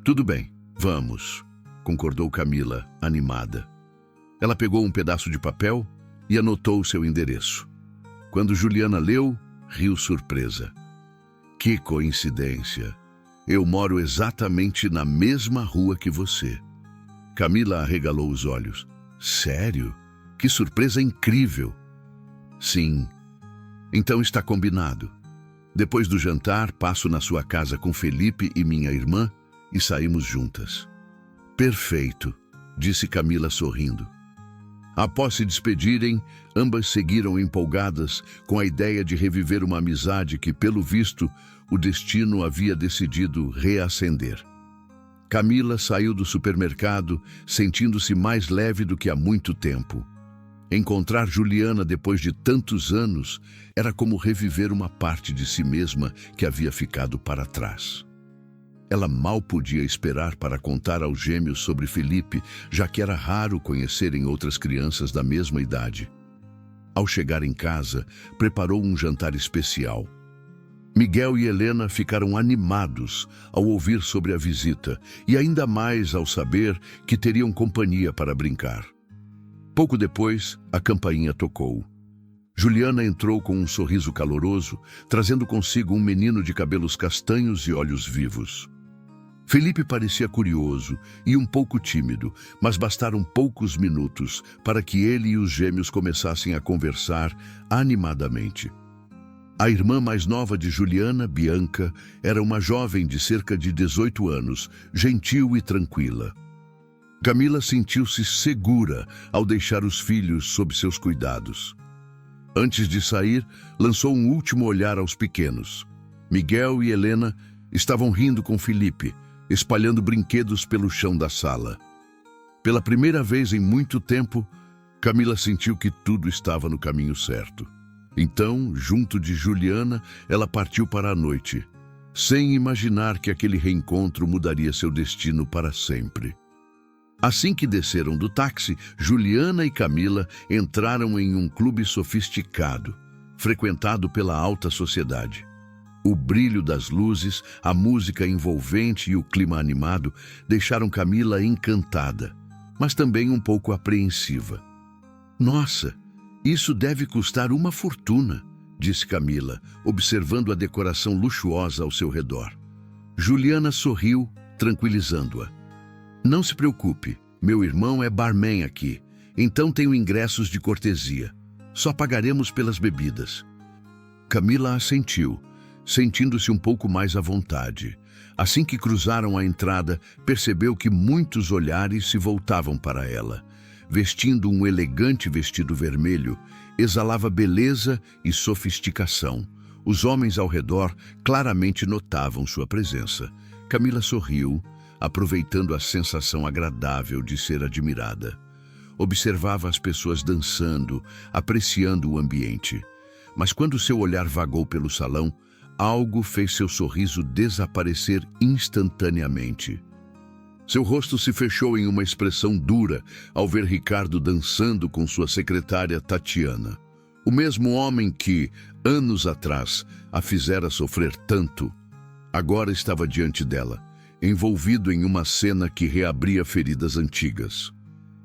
"Tudo bem, vamos", concordou Camila, animada. Ela pegou um pedaço de papel e anotou seu endereço. Quando Juliana leu, riu surpresa. "Que coincidência! Eu moro exatamente na mesma rua que você." Camila arregalou os olhos. "Sério? Que surpresa incrível!" "Sim. Então está combinado. Depois do jantar, passo na sua casa com Felipe e minha irmã e saímos juntas." "Perfeito", disse Camila sorrindo. Após se despedirem, ambas seguiram empolgadas com a ideia de reviver uma amizade que, pelo visto, o destino havia decidido reacender. Camila saiu do supermercado sentindo-se mais leve do que há muito tempo. Encontrar Juliana depois de tantos anos era como reviver uma parte de si mesma que havia ficado para trás. Ela mal podia esperar para contar aos gêmeos sobre Felipe, já que era raro conhecerem outras crianças da mesma idade. Ao chegar em casa, preparou um jantar especial. Miguel e Helena ficaram animados ao ouvir sobre a visita e ainda mais ao saber que teriam companhia para brincar. Pouco depois, a campainha tocou. Juliana entrou com um sorriso caloroso, trazendo consigo um menino de cabelos castanhos e olhos vivos. Felipe parecia curioso e um pouco tímido, mas bastaram poucos minutos para que ele e os gêmeos começassem a conversar animadamente. A irmã mais nova de Juliana, Bianca, era uma jovem de cerca de 18 anos, gentil e tranquila. Camila sentiu-se segura ao deixar os filhos sob seus cuidados. Antes de sair, lançou um último olhar aos pequenos. Miguel e Helena estavam rindo com Felipe, espalhando brinquedos pelo chão da sala. Pela primeira vez em muito tempo, Camila sentiu que tudo estava no caminho certo. Então, junto de Juliana, ela partiu para a noite, sem imaginar que aquele reencontro mudaria seu destino para sempre. Assim que desceram do táxi, Juliana e Camila entraram em um clube sofisticado, frequentado pela alta sociedade. O brilho das luzes, a música envolvente e o clima animado deixaram Camila encantada, mas também um pouco apreensiva. Nossa, isso deve custar uma fortuna, disse Camila, observando a decoração luxuosa ao seu redor. Juliana sorriu, tranquilizando-a. Não se preocupe, meu irmão é barman aqui, então tenho ingressos de cortesia. Só pagaremos pelas bebidas. Camila assentiu, sentindo-se um pouco mais à vontade. Assim que cruzaram a entrada, percebeu que muitos olhares se voltavam para ela. Vestindo um elegante vestido vermelho, exalava beleza e sofisticação. Os homens ao redor claramente notavam sua presença. Camila sorriu, aproveitando a sensação agradável de ser admirada. Observava as pessoas dançando, apreciando o ambiente. Mas quando seu olhar vagou pelo salão, algo fez seu sorriso desaparecer instantaneamente. Seu rosto se fechou em uma expressão dura ao ver Ricardo dançando com sua secretária Tatiana. O mesmo homem que, anos atrás, a fizera sofrer tanto, agora estava diante dela, envolvido em uma cena que reabria feridas antigas.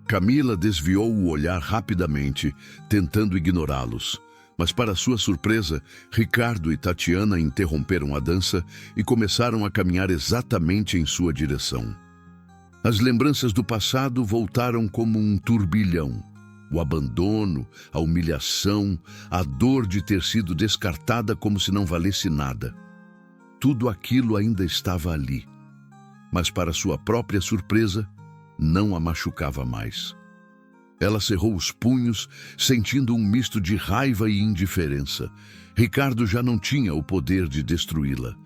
Camila desviou o olhar rapidamente, tentando ignorá-los. Mas, para sua surpresa, Ricardo e Tatiana interromperam a dança e começaram a caminhar exatamente em sua direção. As lembranças do passado voltaram como um turbilhão. O abandono, a humilhação, a dor de ter sido descartada como se não valesse nada. Tudo aquilo ainda estava ali. Mas, para sua própria surpresa, não a machucava mais. Ela cerrou os punhos, sentindo um misto de raiva e indiferença. Ricardo já não tinha o poder de destruí-la.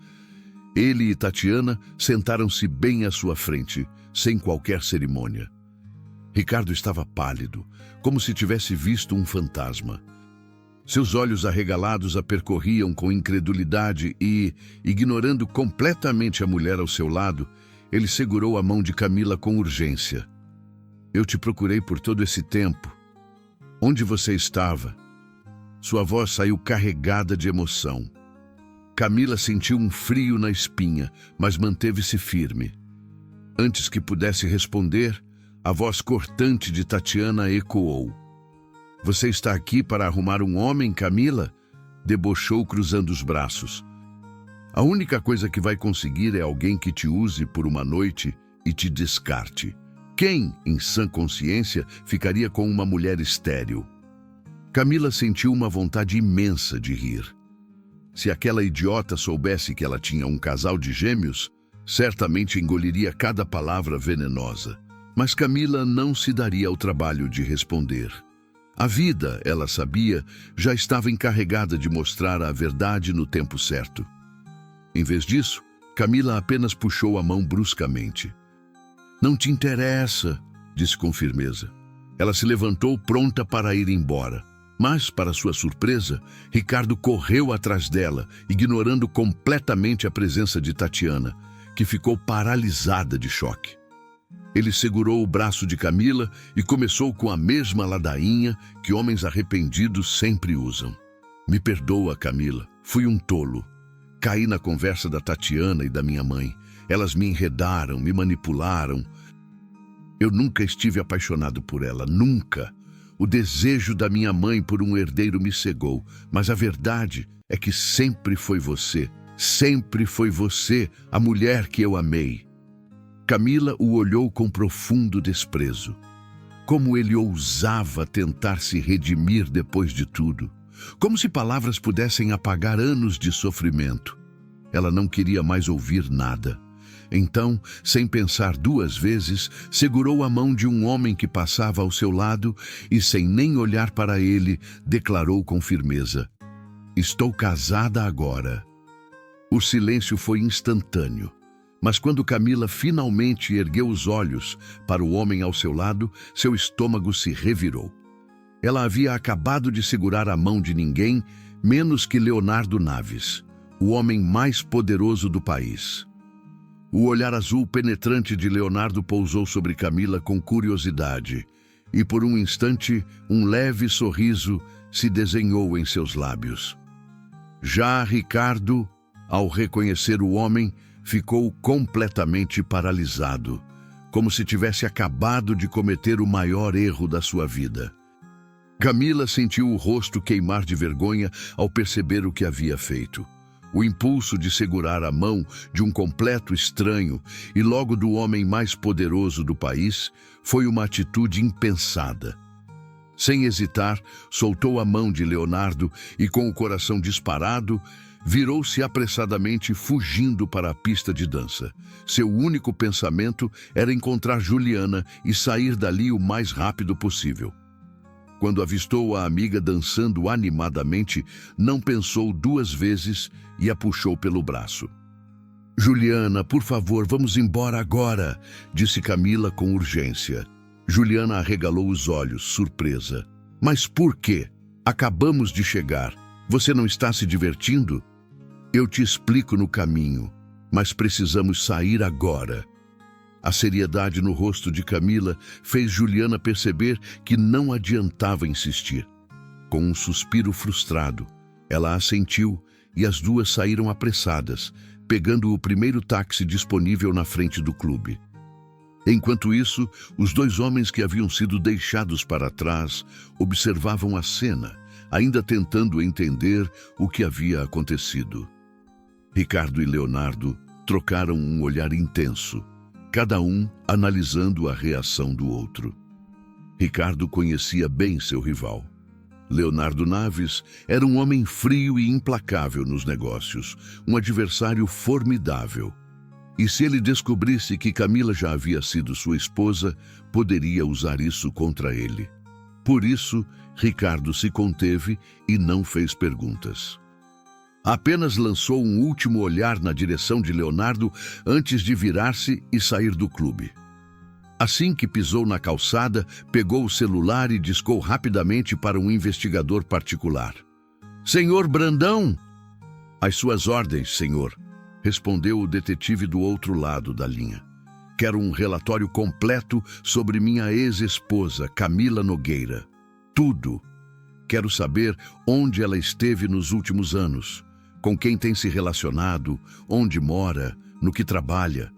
Ele e Tatiana sentaram-se bem à sua frente, sem qualquer cerimônia. Ricardo estava pálido, como se tivesse visto um fantasma. Seus olhos arregalados a percorriam com incredulidade e, ignorando completamente a mulher ao seu lado, ele segurou a mão de Camila com urgência. Eu te procurei por todo esse tempo. Onde você estava? Sua voz saiu carregada de emoção. Camila sentiu um frio na espinha, mas manteve-se firme. Antes que pudesse responder, a voz cortante de Tatiana ecoou. Você está aqui para arrumar um homem, Camila? Debochou cruzando os braços. A única coisa que vai conseguir é alguém que te use por uma noite e te descarte. Quem, em sã consciência, ficaria com uma mulher estéril? Camila sentiu uma vontade imensa de rir. Se aquela idiota soubesse que ela tinha um casal de gêmeos, certamente engoliria cada palavra venenosa. Mas Camila não se daria ao trabalho de responder. A vida, ela sabia, já estava encarregada de mostrar a verdade no tempo certo. Em vez disso, Camila apenas puxou a mão bruscamente. Não te interessa, disse com firmeza. Ela se levantou pronta para ir embora. Mas, para sua surpresa, Ricardo correu atrás dela, ignorando completamente a presença de Tatiana, que ficou paralisada de choque. Ele segurou o braço de Camila e começou com a mesma ladainha que homens arrependidos sempre usam. Me perdoa, Camila. Fui um tolo. Caí na conversa da Tatiana e da minha mãe. Elas me enredaram, me manipularam. Eu nunca estive apaixonado por ela, nunca. O desejo da minha mãe por um herdeiro me cegou, mas a verdade é que sempre foi você a mulher que eu amei. Camila o olhou com profundo desprezo. Como ele ousava tentar se redimir depois de tudo. Como se palavras pudessem apagar anos de sofrimento. Ela não queria mais ouvir nada. Então, sem pensar duas vezes, segurou a mão de um homem que passava ao seu lado e, sem nem olhar para ele, declarou com firmeza: Estou casada agora. O silêncio foi instantâneo. Mas quando Camila finalmente ergueu os olhos para o homem ao seu lado, seu estômago se revirou. Ela havia acabado de segurar a mão de ninguém menos que Leonardo Naves, o homem mais poderoso do país. O olhar azul penetrante de Leonardo pousou sobre Camila com curiosidade, e por um instante um leve sorriso se desenhou em seus lábios. Já Ricardo, ao reconhecer o homem, ficou completamente paralisado, como se tivesse acabado de cometer o maior erro da sua vida. Camila sentiu o rosto queimar de vergonha ao perceber o que havia feito. O impulso de segurar a mão de um completo estranho e logo do homem mais poderoso do país foi uma atitude impensada. Sem hesitar, soltou a mão de Leonardo e, com o coração disparado, virou-se apressadamente fugindo para a pista de dança. Seu único pensamento era encontrar Juliana e sair dali o mais rápido possível. Quando avistou a amiga dançando animadamente, não pensou duas vezes e a puxou pelo braço. "Juliana, por favor, vamos embora agora", disse Camila com urgência. Juliana arregalou os olhos, surpresa. "Mas por quê? Acabamos de chegar. Você não está se divertindo?" "Eu te explico no caminho, mas precisamos sair agora." A seriedade no rosto de Camila fez Juliana perceber que não adiantava insistir. Com um suspiro frustrado, ela assentiu e as duas saíram apressadas, pegando o primeiro táxi disponível na frente do clube. Enquanto isso, os dois homens que haviam sido deixados para trás observavam a cena, ainda tentando entender o que havia acontecido. Ricardo e Leonardo trocaram um olhar intenso, cada um analisando a reação do outro. Ricardo conhecia bem seu rival. Leonardo Naves era um homem frio e implacável nos negócios, um adversário formidável. E se ele descobrisse que Camila já havia sido sua esposa, poderia usar isso contra ele. Por isso, Ricardo se conteve e não fez perguntas. Apenas lançou um último olhar na direção de Leonardo antes de virar-se e sair do clube. Assim que pisou na calçada, pegou o celular e discou rapidamente para um investigador particular. "Senhor Brandão?" "Às suas ordens, senhor", respondeu o detetive do outro lado da linha. "Quero um relatório completo sobre minha ex-esposa, Camila Nogueira. Tudo. Quero saber onde ela esteve nos últimos anos, com quem tem se relacionado, onde mora, no que trabalha.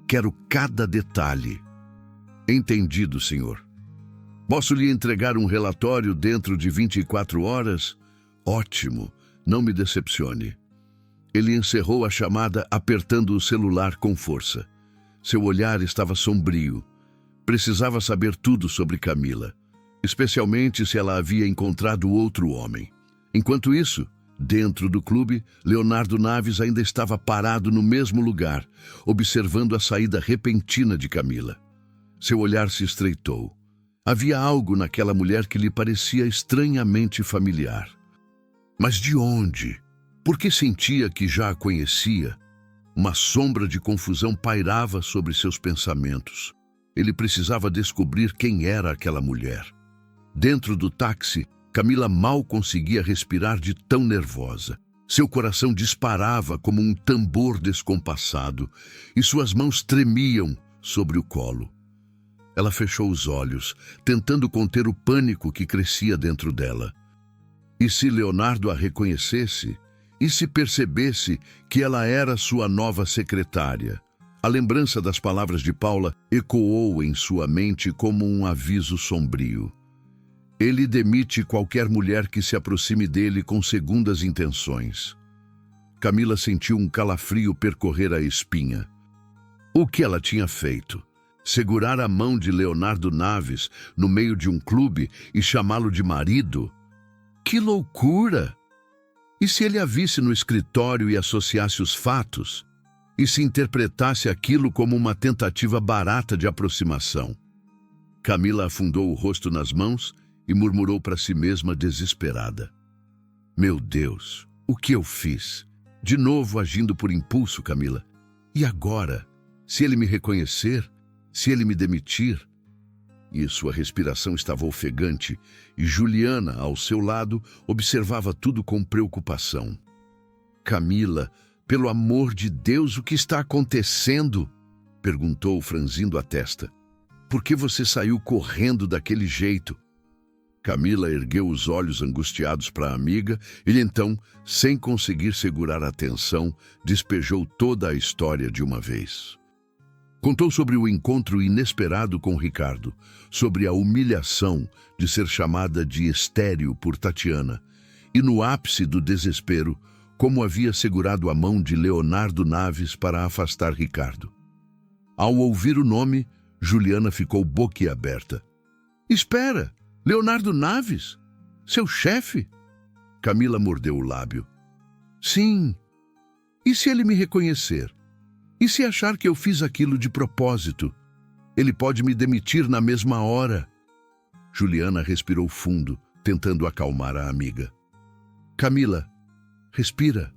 Quero cada detalhe." "Entendido, senhor." "Posso lhe entregar um relatório dentro de 24 horas? Ótimo, não me decepcione." Ele encerrou a chamada apertando o celular com força. Seu olhar estava sombrio. Precisava saber tudo sobre Camila, especialmente se ela havia encontrado outro homem. Enquanto isso, dentro do clube, Leonardo Naves ainda estava parado no mesmo lugar, observando a saída repentina de Camila. Seu olhar se estreitou. Havia algo naquela mulher que lhe parecia estranhamente familiar. Mas de onde? Por que sentia que já a conhecia? Uma sombra de confusão pairava sobre seus pensamentos. Ele precisava descobrir quem era aquela mulher. Dentro do táxi, Camila mal conseguia respirar de tão nervosa. Seu coração disparava como um tambor descompassado e suas mãos tremiam sobre o colo. Ela fechou os olhos, tentando conter o pânico que crescia dentro dela. E se Leonardo a reconhecesse? E se percebesse que ela era sua nova secretária? A lembrança das palavras de Paula ecoou em sua mente como um aviso sombrio. Ele demite qualquer mulher que se aproxime dele com segundas intenções. Camila sentiu um calafrio percorrer a espinha. O que ela tinha feito? Segurar a mão de Leonardo Naves no meio de um clube e chamá-lo de marido? Que loucura! E se ele a visse no escritório e associasse os fatos? E se interpretasse aquilo como uma tentativa barata de aproximação? Camila afundou o rosto nas mãos e murmurou para si mesma desesperada. "Meu Deus, o que eu fiz? De novo agindo por impulso, Camila. E agora? Se ele me reconhecer? Se ele me demitir?" e sua respiração estava ofegante, e Juliana, ao seu lado, observava tudo com preocupação. Camila, pelo amor de Deus, o que está acontecendo? Perguntou, franzindo a testa. Por que você saiu correndo daquele jeito? Camila ergueu os olhos angustiados para a amiga e então, sem conseguir segurar a atenção, despejou toda a história de uma vez. Contou sobre o encontro inesperado com Ricardo, sobre a humilhação de ser chamada de estéril por Tatiana e, no ápice do desespero, como havia segurado a mão de Leonardo Naves para afastar Ricardo. Ao ouvir o nome, Juliana ficou boquiaberta. Espera! Leonardo Naves? Seu chefe? Camila mordeu o lábio. Sim. E se ele me reconhecer? E se achar que eu fiz aquilo de propósito? Ele pode me demitir na mesma hora. Juliana respirou fundo, tentando acalmar a amiga. Camila, respira.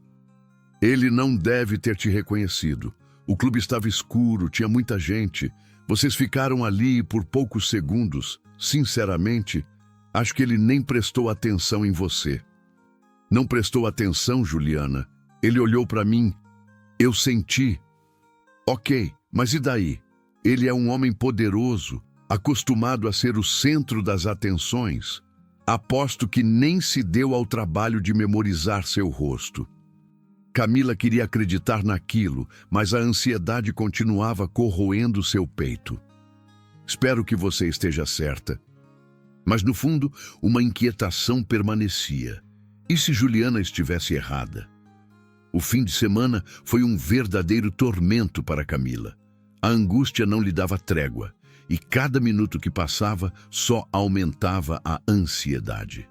Ele não deve ter te reconhecido. O clube estava escuro, tinha muita gente. Vocês ficaram ali por poucos segundos. Sinceramente, acho que ele nem prestou atenção em você. Não prestou atenção, Juliana. Ele olhou para mim. Eu senti. Ok, mas e daí? Ele é um homem poderoso, acostumado a ser o centro das atenções. Aposto que nem se deu ao trabalho de memorizar seu rosto. Camila queria acreditar naquilo, mas a ansiedade continuava corroendo seu peito. Espero que você esteja certa. Mas, no fundo, uma inquietação permanecia. E se Juliana estivesse errada? O fim de semana foi um verdadeiro tormento para Camila. A angústia não lhe dava trégua, e cada minuto que passava só aumentava a ansiedade.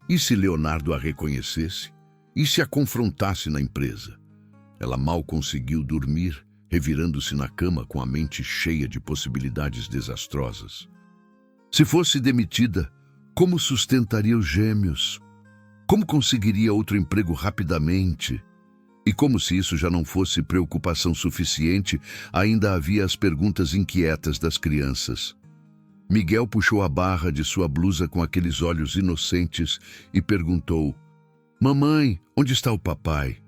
E se Leonardo a reconhecesse? E se a confrontasse na empresa? Ela mal conseguiu dormir, revirando-se na cama com a mente cheia de possibilidades desastrosas. Se fosse demitida, como sustentaria os gêmeos? Como conseguiria outro emprego rapidamente? E como se isso já não fosse preocupação suficiente, ainda havia as perguntas inquietas das crianças. Miguel puxou a barra de sua blusa com aqueles olhos inocentes e perguntou: Mamãe, onde está o papai?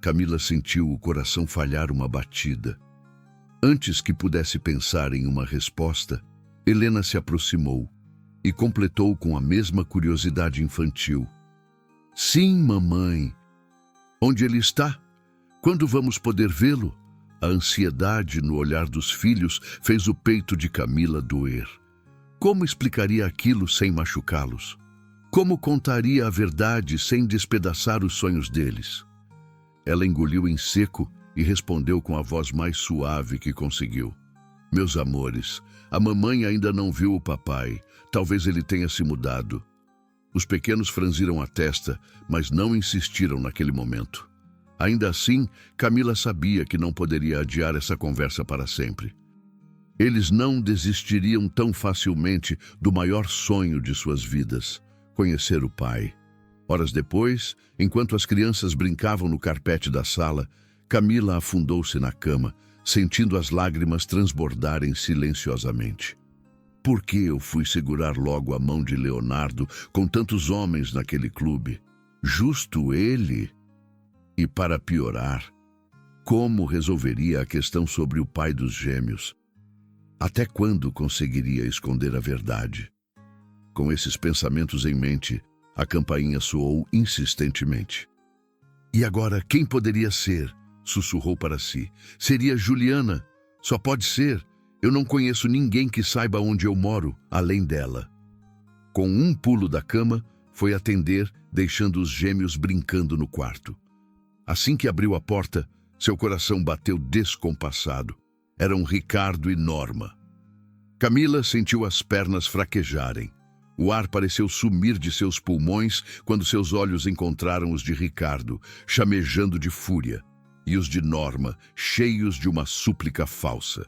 Camila sentiu o coração falhar uma batida. Antes que pudesse pensar em uma resposta, Helena se aproximou e completou com a mesma curiosidade infantil. Sim, mamãe. Onde ele está? Quando vamos poder vê-lo? A ansiedade no olhar dos filhos fez o peito de Camila doer. Como explicaria aquilo sem machucá-los? Como contaria a verdade sem despedaçar os sonhos deles? Ela engoliu em seco e respondeu com a voz mais suave que conseguiu. Meus amores, a mamãe ainda não viu o papai. Talvez ele tenha se mudado. Os pequenos franziram a testa, mas não insistiram naquele momento. Ainda assim, Camila sabia que não poderia adiar essa conversa para sempre. Eles não desistiriam tão facilmente do maior sonho de suas vidas, conhecer o pai. Horas depois, enquanto as crianças brincavam no carpete da sala, Camila afundou-se na cama, sentindo as lágrimas transbordarem silenciosamente. Por que eu fui segurar logo a mão de Leonardo com tantos homens naquele clube? Justo ele? E para piorar, como resolveria a questão sobre o pai dos gêmeos? Até quando conseguiria esconder a verdade? Com esses pensamentos em mente, a campainha soou insistentemente. E agora, quem poderia ser? Sussurrou para si. Seria Juliana. Só pode ser. Eu não conheço ninguém que saiba onde eu moro, além dela. Com um pulo da cama, foi atender, deixando os gêmeos brincando no quarto. Assim que abriu a porta, seu coração bateu descompassado. Eram Ricardo e Norma. Camila sentiu as pernas fraquejarem. O ar pareceu sumir de seus pulmões quando seus olhos encontraram os de Ricardo, chamejando de fúria, e os de Norma, cheios de uma súplica falsa.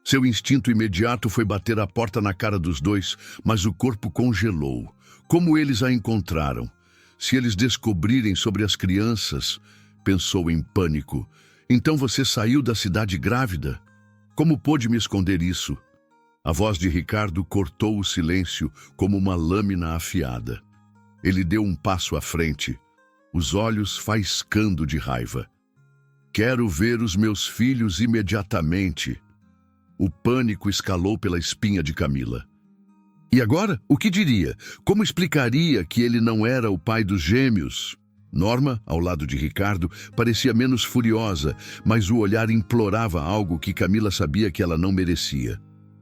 Seu instinto imediato foi bater a porta na cara dos dois, mas o corpo congelou. Como eles a encontraram? Se eles descobrirem sobre as crianças, pensou em pânico. Então você saiu da cidade grávida? Como pôde me esconder isso? A voz de Ricardo cortou o silêncio como uma lâmina afiada. Ele deu um passo à frente, os olhos faiscando de raiva. Quero ver os meus filhos imediatamente. O pânico escalou pela espinha de Camila. E agora, o que diria? Como explicaria que ele não era o pai dos gêmeos? Norma, ao lado de Ricardo, parecia menos furiosa, mas o olhar implorava algo que Camila sabia que ela não merecia.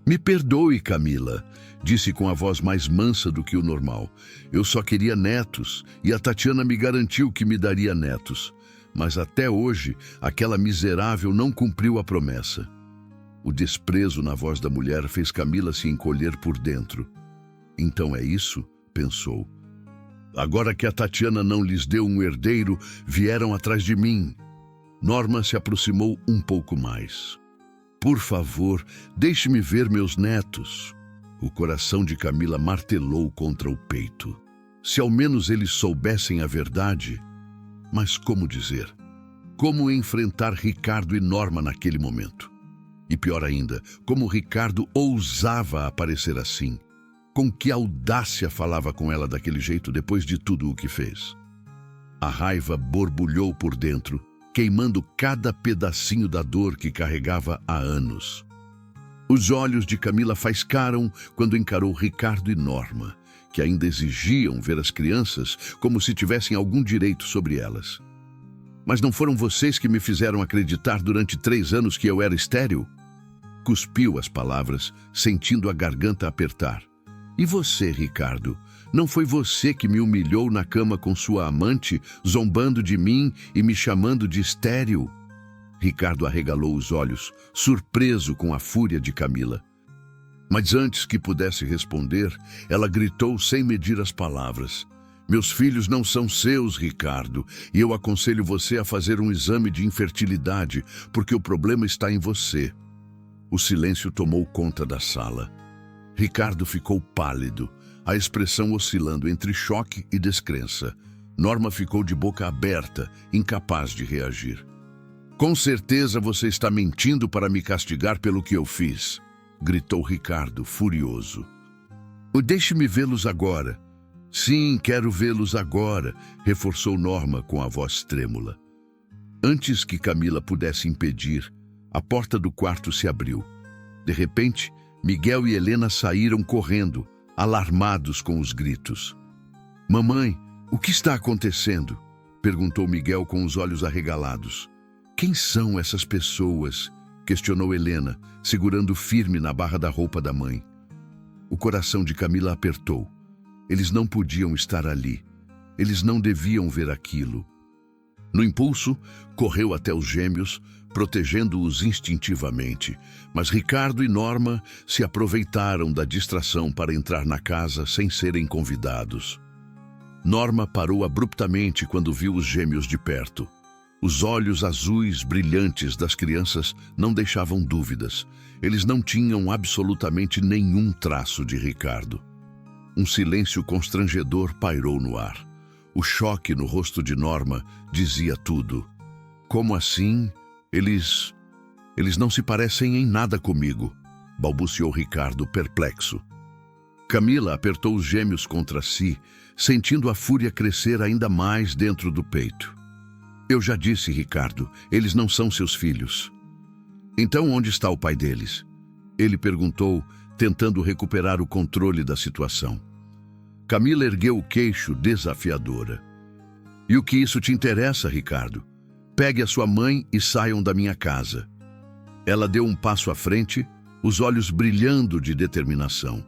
Me perdoe, Camila, disse com a voz mais mansa do que o normal. Eu só queria netos, e a Tatiana me garantiu que me daria netos. Mas até hoje, aquela miserável não cumpriu a promessa. O desprezo na voz da mulher fez Camila se encolher por dentro. Então é isso? Pensou. Agora que a Tatiana não lhes deu um herdeiro, vieram atrás de mim. Norma se aproximou um pouco mais. Por favor, deixe-me ver meus netos. O coração de Camila martelou contra o peito. Se ao menos eles soubessem a verdade. Mas como dizer? Como enfrentar Ricardo e Norma naquele momento? E pior ainda, como Ricardo ousava aparecer assim? Com que audácia falava com ela daquele jeito depois de tudo o que fez? A raiva borbulhou por dentro, queimando cada pedacinho da dor que carregava há anos. Os olhos de Camila faiscaram quando encarou Ricardo e Norma, que ainda exigiam ver as crianças como se tivessem algum direito sobre elas. Mas não foram vocês que me fizeram acreditar durante 3 anos que eu era estéril? Cuspiu as palavras, sentindo a garganta apertar. E você, Ricardo? Não foi você que me humilhou na cama com sua amante, zombando de mim e me chamando de estéril? Ricardo arregalou os olhos, surpreso com a fúria de Camila. Mas antes que pudesse responder, ela gritou sem medir as palavras. Meus filhos não são seus, Ricardo, e eu aconselho você a fazer um exame de infertilidade, porque o problema está em você. O silêncio tomou conta da sala. Ricardo ficou pálido, a expressão oscilando entre choque e descrença. Norma ficou de boca aberta, incapaz de reagir. Com certeza você está mentindo para me castigar pelo que eu fiz, gritou Ricardo, furioso. Deixe-me vê-los agora. Sim, quero vê-los agora, reforçou Norma com a voz trêmula. Antes que Camila pudesse impedir, a porta do quarto se abriu. De repente, Miguel e Helena saíram correndo, alarmados com os gritos. Mamãe, o que está acontecendo? Perguntou Miguel com os olhos arregalados. Quem são essas pessoas? Questionou Helena, segurando firme na barra da roupa da mãe. O coração de Camila apertou. Eles não podiam estar ali. Eles não deviam ver aquilo. No impulso, correu até os gêmeos, protegendo-os instintivamente, mas Ricardo e Norma se aproveitaram da distração para entrar na casa sem serem convidados. Norma parou abruptamente quando viu os gêmeos de perto. Os olhos azuis brilhantes das crianças não deixavam dúvidas. Eles não tinham absolutamente nenhum traço de Ricardo. Um silêncio constrangedor pairou no ar. O choque no rosto de Norma dizia tudo. Como assim? Eles não se parecem em nada comigo, balbuciou Ricardo, perplexo. Camila apertou os gêmeos contra si, sentindo a fúria crescer ainda mais dentro do peito. Eu já disse, Ricardo, eles não são seus filhos. Então onde está o pai deles? Ele perguntou, tentando recuperar o controle da situação. Camila ergueu o queixo, desafiadora. E o que isso te interessa, Ricardo? Pegue a sua mãe e saiam da minha casa. Ela deu um passo à frente, os olhos brilhando de determinação.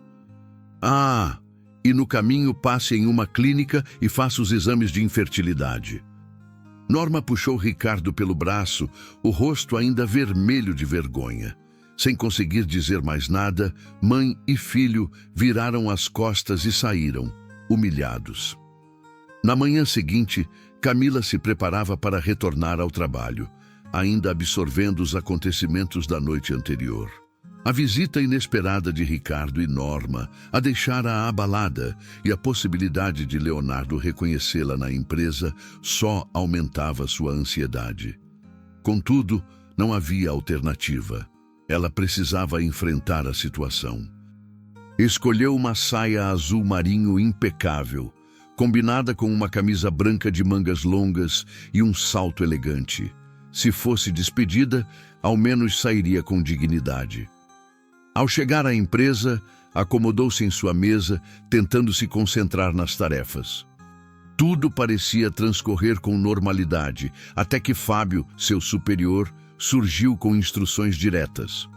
Ah, e no caminho passe em uma clínica e faça os exames de infertilidade. Norma puxou Ricardo pelo braço, o rosto ainda vermelho de vergonha. Sem conseguir dizer mais nada, mãe e filho viraram as costas e saíram, humilhados. Na manhã seguinte, Camila se preparava para retornar ao trabalho, ainda absorvendo os acontecimentos da noite anterior. A visita inesperada de Ricardo e Norma a deixara abalada e a possibilidade de Leonardo reconhecê-la na empresa só aumentava sua ansiedade. Contudo, não havia alternativa. Ela precisava enfrentar a situação. Escolheu uma saia azul marinho impecável, combinada com uma camisa branca de mangas longas e um salto elegante. Se fosse despedida, ao menos sairia com dignidade. Ao chegar à empresa, acomodou-se em sua mesa, tentando se concentrar nas tarefas. Tudo parecia transcorrer com normalidade, até que Fábio, seu superior, surgiu com instruções diretas.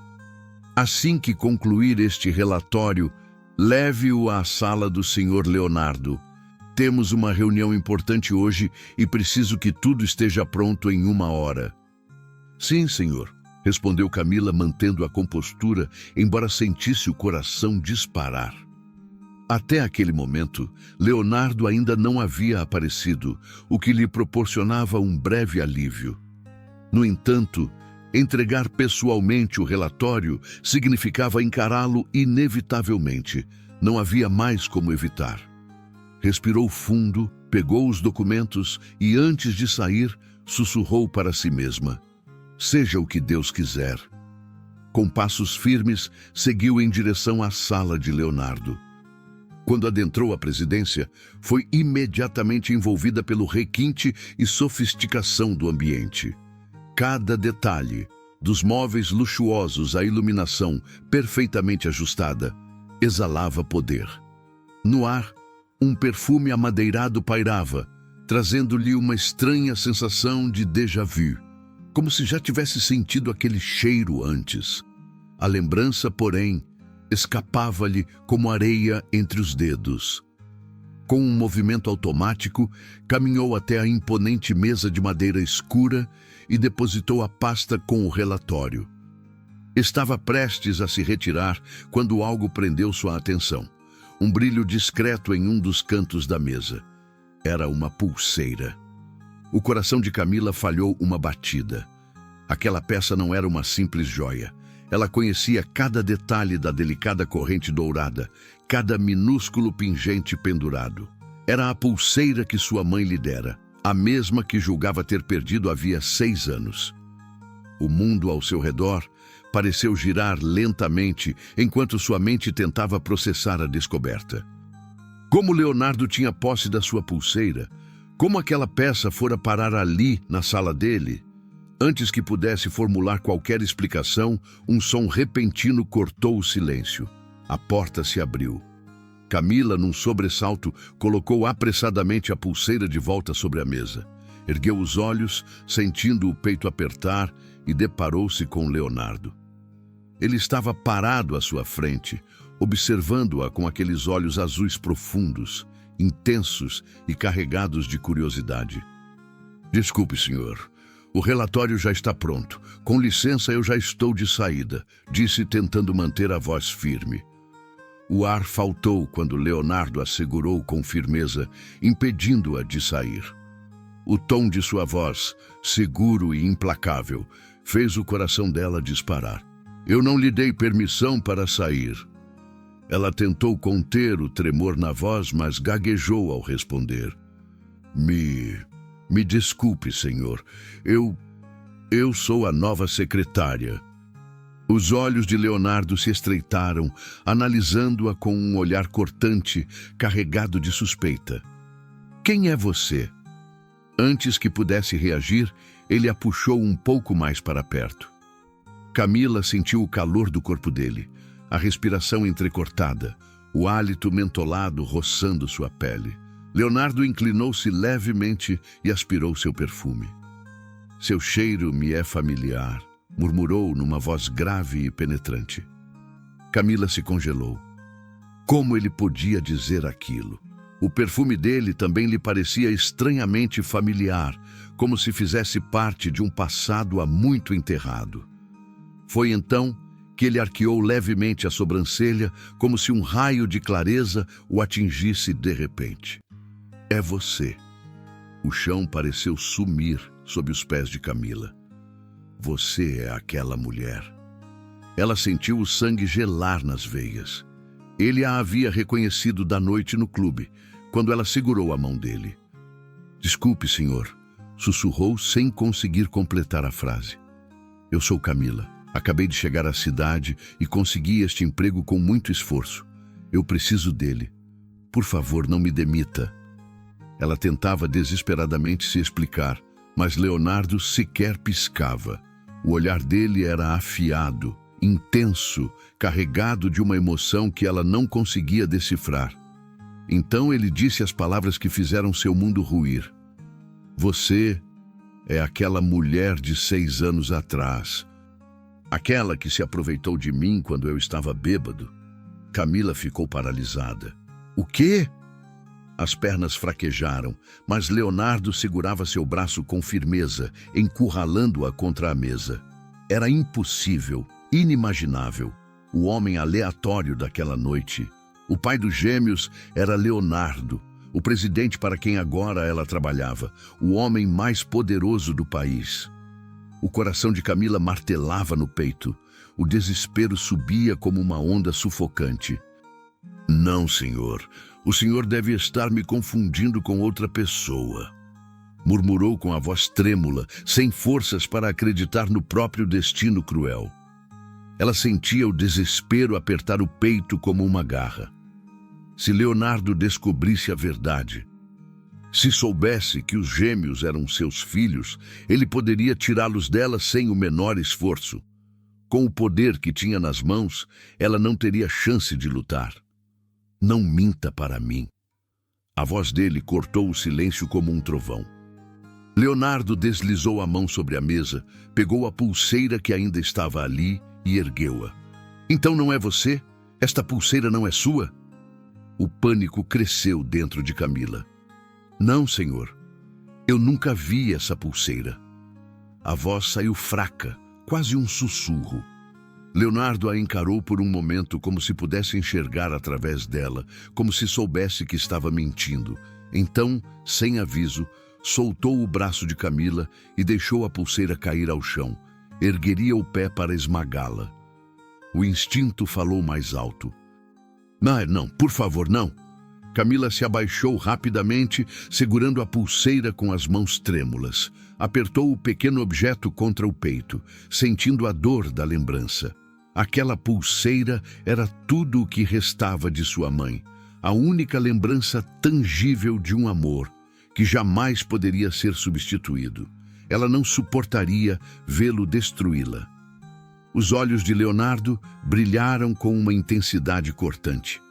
Assim que concluir este relatório, leve-o à sala do Sr. Leonardo. Temos uma reunião importante hoje e preciso que tudo esteja pronto em 1 hora. Sim, senhor, respondeu Camila, mantendo a compostura, embora sentisse o coração disparar. Até aquele momento, Leonardo ainda não havia aparecido, o que lhe proporcionava um breve alívio. No entanto, entregar pessoalmente o relatório significava encará-lo inevitavelmente. Não havia mais como evitar. Respirou fundo, pegou os documentos e, antes de sair, sussurrou para si mesma: seja o que Deus quiser. Com passos firmes, seguiu em direção à sala de Leonardo. Quando adentrou a presidência, foi imediatamente envolvida pelo requinte e sofisticação do ambiente. Cada detalhe, dos móveis luxuosos à iluminação perfeitamente ajustada, exalava poder. No ar, um perfume amadeirado pairava, trazendo-lhe uma estranha sensação de déjà vu, como se já tivesse sentido aquele cheiro antes. A lembrança, porém, escapava-lhe como areia entre os dedos. Com um movimento automático, caminhou até a imponente mesa de madeira escura e depositou a pasta com o relatório. Estava prestes a se retirar quando algo prendeu sua atenção. Um brilho discreto em um dos cantos da mesa. Era uma pulseira. O coração de Camila falhou uma batida. Aquela peça não era uma simples joia. Ela conhecia cada detalhe da delicada corrente dourada, cada minúsculo pingente pendurado. Era a pulseira que sua mãe lhe dera, a mesma que julgava ter perdido havia 6 anos. O mundo ao seu redor pareceu girar lentamente enquanto sua mente tentava processar a descoberta. Como Leonardo tinha posse da sua pulseira? Como aquela peça fora parar ali, na sala dele? Antes que pudesse formular qualquer explicação, um som repentino cortou o silêncio. A porta se abriu. Camila, num sobressalto, colocou apressadamente a pulseira de volta sobre a mesa. Ergueu os olhos, sentindo o peito apertar, e deparou-se com Leonardo. Ele estava parado à sua frente, observando-a com aqueles olhos azuis profundos, intensos e carregados de curiosidade. Desculpe, senhor. O relatório já está pronto. Com licença, eu já estou de saída, disse, tentando manter a voz firme. O ar faltou quando Leonardo a segurou com firmeza, impedindo-a de sair. O tom de sua voz, seguro e implacável, fez o coração dela disparar. Eu não lhe dei permissão para sair. Ela tentou conter o tremor na voz, mas gaguejou ao responder. Me desculpe, senhor. Eu sou a nova secretária. Os olhos de Leonardo se estreitaram, analisando-a com um olhar cortante, carregado de suspeita. Quem é você? Antes que pudesse reagir, ele a puxou um pouco mais para perto. Camila sentiu o calor do corpo dele, a respiração entrecortada, o hálito mentolado roçando sua pele. Leonardo inclinou-se levemente e aspirou seu perfume. Seu cheiro me é familiar, murmurou numa voz grave e penetrante. Camila se congelou. Como ele podia dizer aquilo? O perfume dele também lhe parecia estranhamente familiar, como se fizesse parte de um passado há muito enterrado. Foi então que ele arqueou levemente a sobrancelha, como se um raio de clareza o atingisse de repente. É você. O chão pareceu sumir sob os pés de Camila. Você é aquela mulher. Ela sentiu o sangue gelar nas veias. Ele a havia reconhecido da noite no clube, quando ela segurou a mão dele. Desculpe, senhor, sussurrou sem conseguir completar a frase. Eu sou Camila, Acabei de chegar à cidade e consegui este emprego com muito esforço. Eu preciso dele. Por favor, não me demita. Ela tentava desesperadamente se explicar, mas Leonardo sequer piscava. O olhar dele era afiado, intenso, carregado de uma emoção que ela não conseguia decifrar. Então ele disse as palavras que fizeram seu mundo ruir. Você é aquela mulher de 6 anos atrás. Aquela que se aproveitou de mim quando eu estava bêbado. Camila ficou paralisada. O quê? As pernas fraquejaram, mas Leonardo segurava seu braço com firmeza, encurralando-a contra a mesa. Era impossível, inimaginável. O homem aleatório daquela noite. O pai dos gêmeos era Leonardo, o presidente para quem agora ela trabalhava, o homem mais poderoso do país. O coração de Camila martelava no peito. O desespero subia como uma onda sufocante. Não, senhor. O senhor deve estar me confundindo com outra pessoa. Murmurou com a voz trêmula, sem forças para acreditar no próprio destino cruel. Ela sentia o desespero apertar o peito como uma garra. Se Leonardo descobrisse a verdade, se soubesse que os gêmeos eram seus filhos, ele poderia tirá-los dela sem o menor esforço. Com o poder que tinha nas mãos, ela não teria chance de lutar. Não minta para mim. A voz dele cortou o silêncio como um trovão. Leonardo deslizou a mão sobre a mesa, pegou a pulseira que ainda estava ali e ergueu-a. Então não é você? Esta pulseira não é sua? O pânico cresceu dentro de Camila. Não, senhor. Eu nunca vi essa pulseira. A voz saiu fraca, quase um sussurro. Leonardo a encarou por um momento como se pudesse enxergar através dela, como se soubesse que estava mentindo. Então, sem aviso, soltou o braço de Camila e deixou a pulseira cair ao chão. Ergueria o pé para esmagá-la. O instinto falou mais alto. Não, por favor, não. Camila se abaixou rapidamente, segurando a pulseira com as mãos trêmulas. Apertou o pequeno objeto contra o peito, sentindo a dor da lembrança. Aquela pulseira era tudo o que restava de sua mãe, a única lembrança tangível de um amor que jamais poderia ser substituído. Ela não suportaria vê-lo destruí-la. Os olhos de Leonardo brilharam com uma intensidade cortante.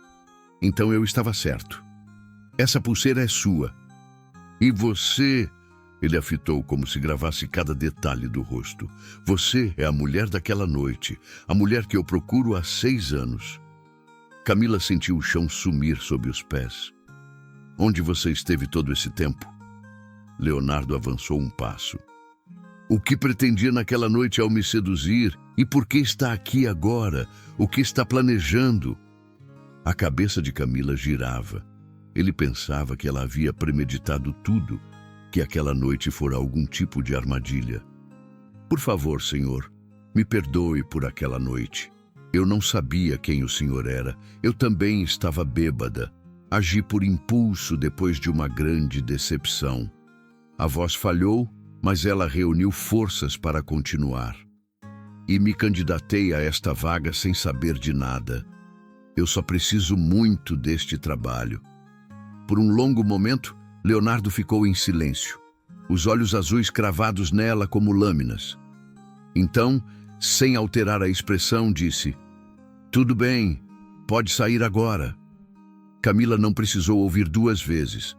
Então eu estava certo. Essa pulseira é sua. E você... Ele a fitou como se gravasse cada detalhe do rosto. Você é a mulher daquela noite, a mulher que eu procuro há 6 anos. Camila sentiu o chão sumir sob os pés. Onde você esteve todo esse tempo? Leonardo avançou um passo. O que pretendia naquela noite ao me seduzir? E por que está aqui agora? O que está planejando? A cabeça de Camila girava. Ele pensava que ela havia premeditado tudo, que aquela noite fora algum tipo de armadilha. Por favor, senhor, me perdoe por aquela noite. Eu não sabia quem o senhor era. Eu também estava bêbada. Agi por impulso depois de uma grande decepção. A voz falhou, mas ela reuniu forças para continuar. E me candidatei a esta vaga sem saber de nada. Eu só preciso muito deste trabalho. Por um longo momento, Leonardo ficou em silêncio, os olhos azuis cravados nela como lâminas. Então, sem alterar a expressão, disse: Tudo bem, pode sair agora. Camila não precisou ouvir 2 vezes.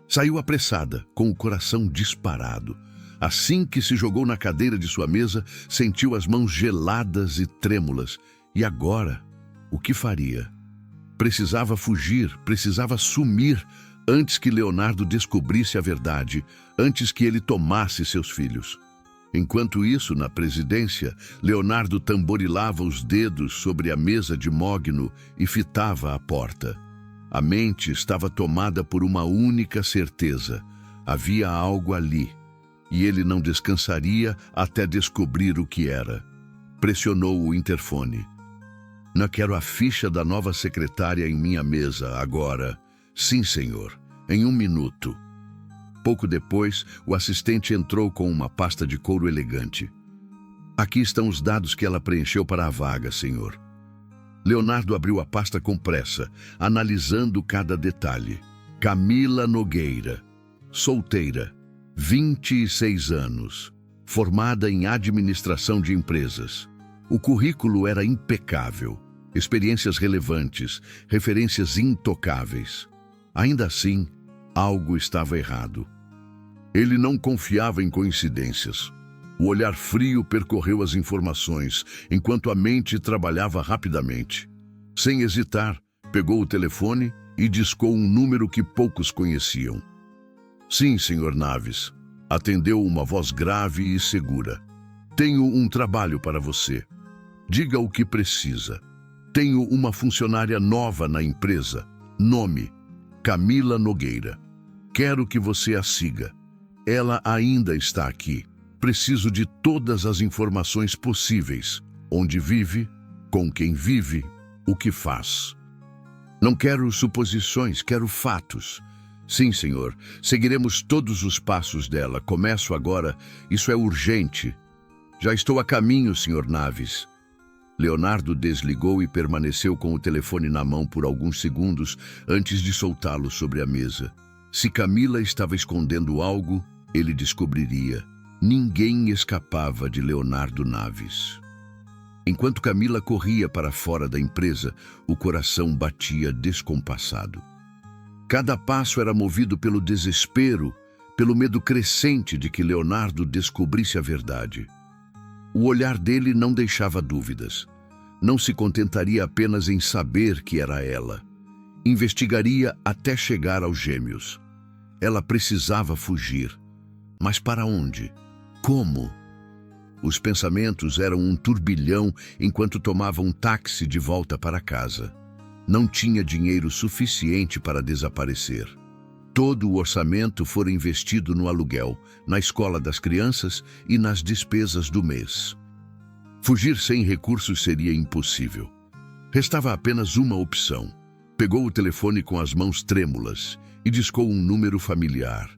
Saiu apressada, com o coração disparado. Assim que se jogou na cadeira de sua mesa, sentiu as mãos geladas e trêmulas. E agora, o que faria? Precisava fugir, precisava sumir, antes que Leonardo descobrisse a verdade, antes que ele tomasse seus filhos. Enquanto isso, na presidência, Leonardo tamborilava os dedos sobre a mesa de mogno e fitava a porta. A mente estava tomada por uma única certeza: havia algo ali, e ele não descansaria até descobrir o que era. Pressionou o interfone. Não quero a ficha da nova secretária em minha mesa agora. Sim, senhor. Em 1 minuto. Pouco depois, o assistente entrou com uma pasta de couro elegante. Aqui estão os dados que ela preencheu para a vaga, senhor. Leonardo abriu a pasta com pressa, analisando cada detalhe. Camila Nogueira, solteira, 26 anos, formada em administração de empresas. O currículo era impecável, experiências relevantes, referências intocáveis. Ainda assim, algo estava errado. Ele não confiava em coincidências. O olhar frio percorreu as informações, enquanto a mente trabalhava rapidamente. Sem hesitar, pegou o telefone e discou um número que poucos conheciam. Sim, senhor Naves, atendeu uma voz grave e segura. Tenho um trabalho para você. Diga o que precisa. Tenho uma funcionária nova na empresa. Nome: Camila Nogueira. Quero que você a siga. Ela ainda está aqui. Preciso de todas as informações possíveis. Onde vive, com quem vive, o que faz. Não quero suposições, quero fatos. Sim, senhor. Seguiremos todos os passos dela. Começo agora. Isso é urgente. Já estou a caminho, senhor Naves. Leonardo desligou e permaneceu com o telefone na mão por alguns segundos antes de soltá-lo sobre a mesa. Se Camila estava escondendo algo, ele descobriria. Ninguém escapava de Leonardo Naves. Enquanto Camila corria para fora da empresa, o coração batia descompassado. Cada passo era movido pelo desespero, pelo medo crescente de que Leonardo descobrisse a verdade. O olhar dele não deixava dúvidas. Não se contentaria apenas em saber que era ela. Investigaria até chegar aos gêmeos. Ela precisava fugir. Mas para onde? Como? Os pensamentos eram um turbilhão enquanto tomava um táxi de volta para casa. Não tinha dinheiro suficiente para desaparecer. Todo o orçamento fora investido no aluguel, na escola das crianças e nas despesas do mês. Fugir sem recursos seria impossível. Restava apenas uma opção. Pegou o telefone com as mãos trêmulas e discou um número familiar.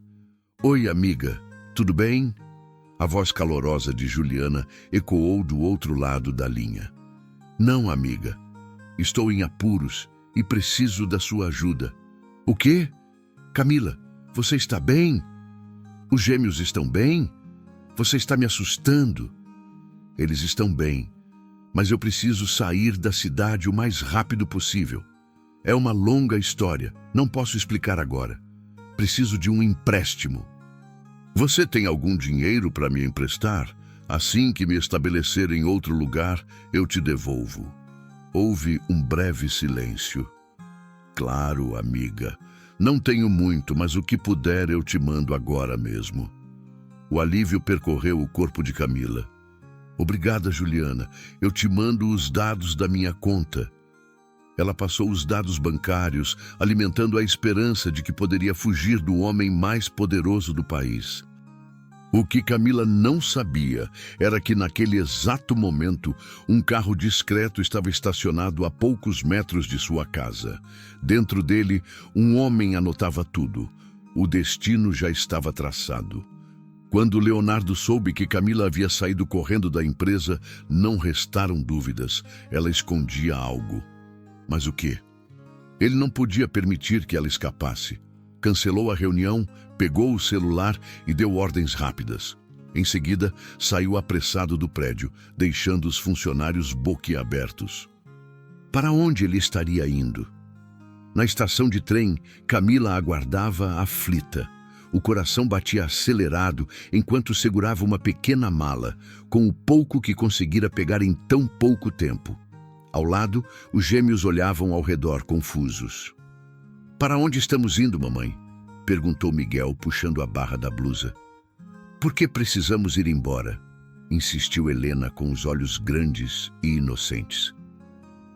Oi, amiga, tudo bem? A voz calorosa de Juliana ecoou do outro lado da linha. Não, amiga. Estou em apuros e preciso da sua ajuda. O quê? Camila, você está bem? Os gêmeos estão bem? Você está me assustando. Eles estão bem, mas eu preciso sair da cidade o mais rápido possível. É uma longa história, não posso explicar agora. Preciso de um empréstimo. Você tem algum dinheiro para me emprestar? Assim que me estabelecer em outro lugar, eu te devolvo. Houve um breve silêncio. Claro, amiga. Não tenho muito, mas o que puder eu te mando agora mesmo. O alívio percorreu o corpo de Camila. Obrigada, Juliana. Eu te mando os dados da minha conta. Ela passou os dados bancários, alimentando a esperança de que poderia fugir do homem mais poderoso do país. O que Camila não sabia era que naquele exato momento, um carro discreto estava estacionado a poucos metros de sua casa. Dentro dele, um homem anotava tudo. O destino já estava traçado. Quando Leonardo soube que Camila havia saído correndo da empresa, não restaram dúvidas. Ela escondia algo. Mas o quê? Ele não podia permitir que ela escapasse. Cancelou a reunião, pegou o celular e deu ordens rápidas. Em seguida, saiu apressado do prédio, deixando os funcionários boquiabertos. Para onde ele estaria indo? Na estação de trem, Camila aguardava aflita. O coração batia acelerado enquanto segurava uma pequena mala, com o pouco que conseguira pegar em tão pouco tempo. Ao lado, os gêmeos olhavam ao redor confusos. Para onde estamos indo, mamãe? Perguntou Miguel, puxando a barra da blusa. Por que precisamos ir embora? Insistiu Helena com os olhos grandes e inocentes.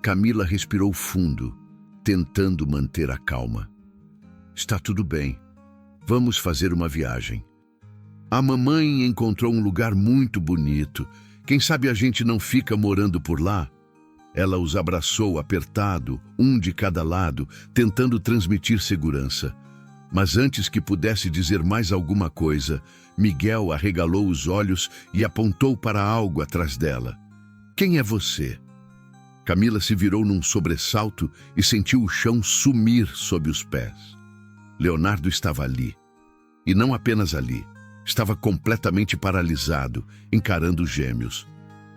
Camila respirou fundo, tentando manter a calma. Está tudo bem. Vamos fazer uma viagem. A mamãe encontrou um lugar muito bonito. Quem sabe a gente não fica morando por lá? Ela os abraçou apertado, um de cada lado, tentando transmitir segurança. Mas antes que pudesse dizer mais alguma coisa, Miguel arregalou os olhos e apontou para algo atrás dela. Quem é você? Camila se virou num sobressalto e sentiu o chão sumir sob os pés. Leonardo estava ali. E não apenas ali. Estava completamente paralisado, encarando os gêmeos.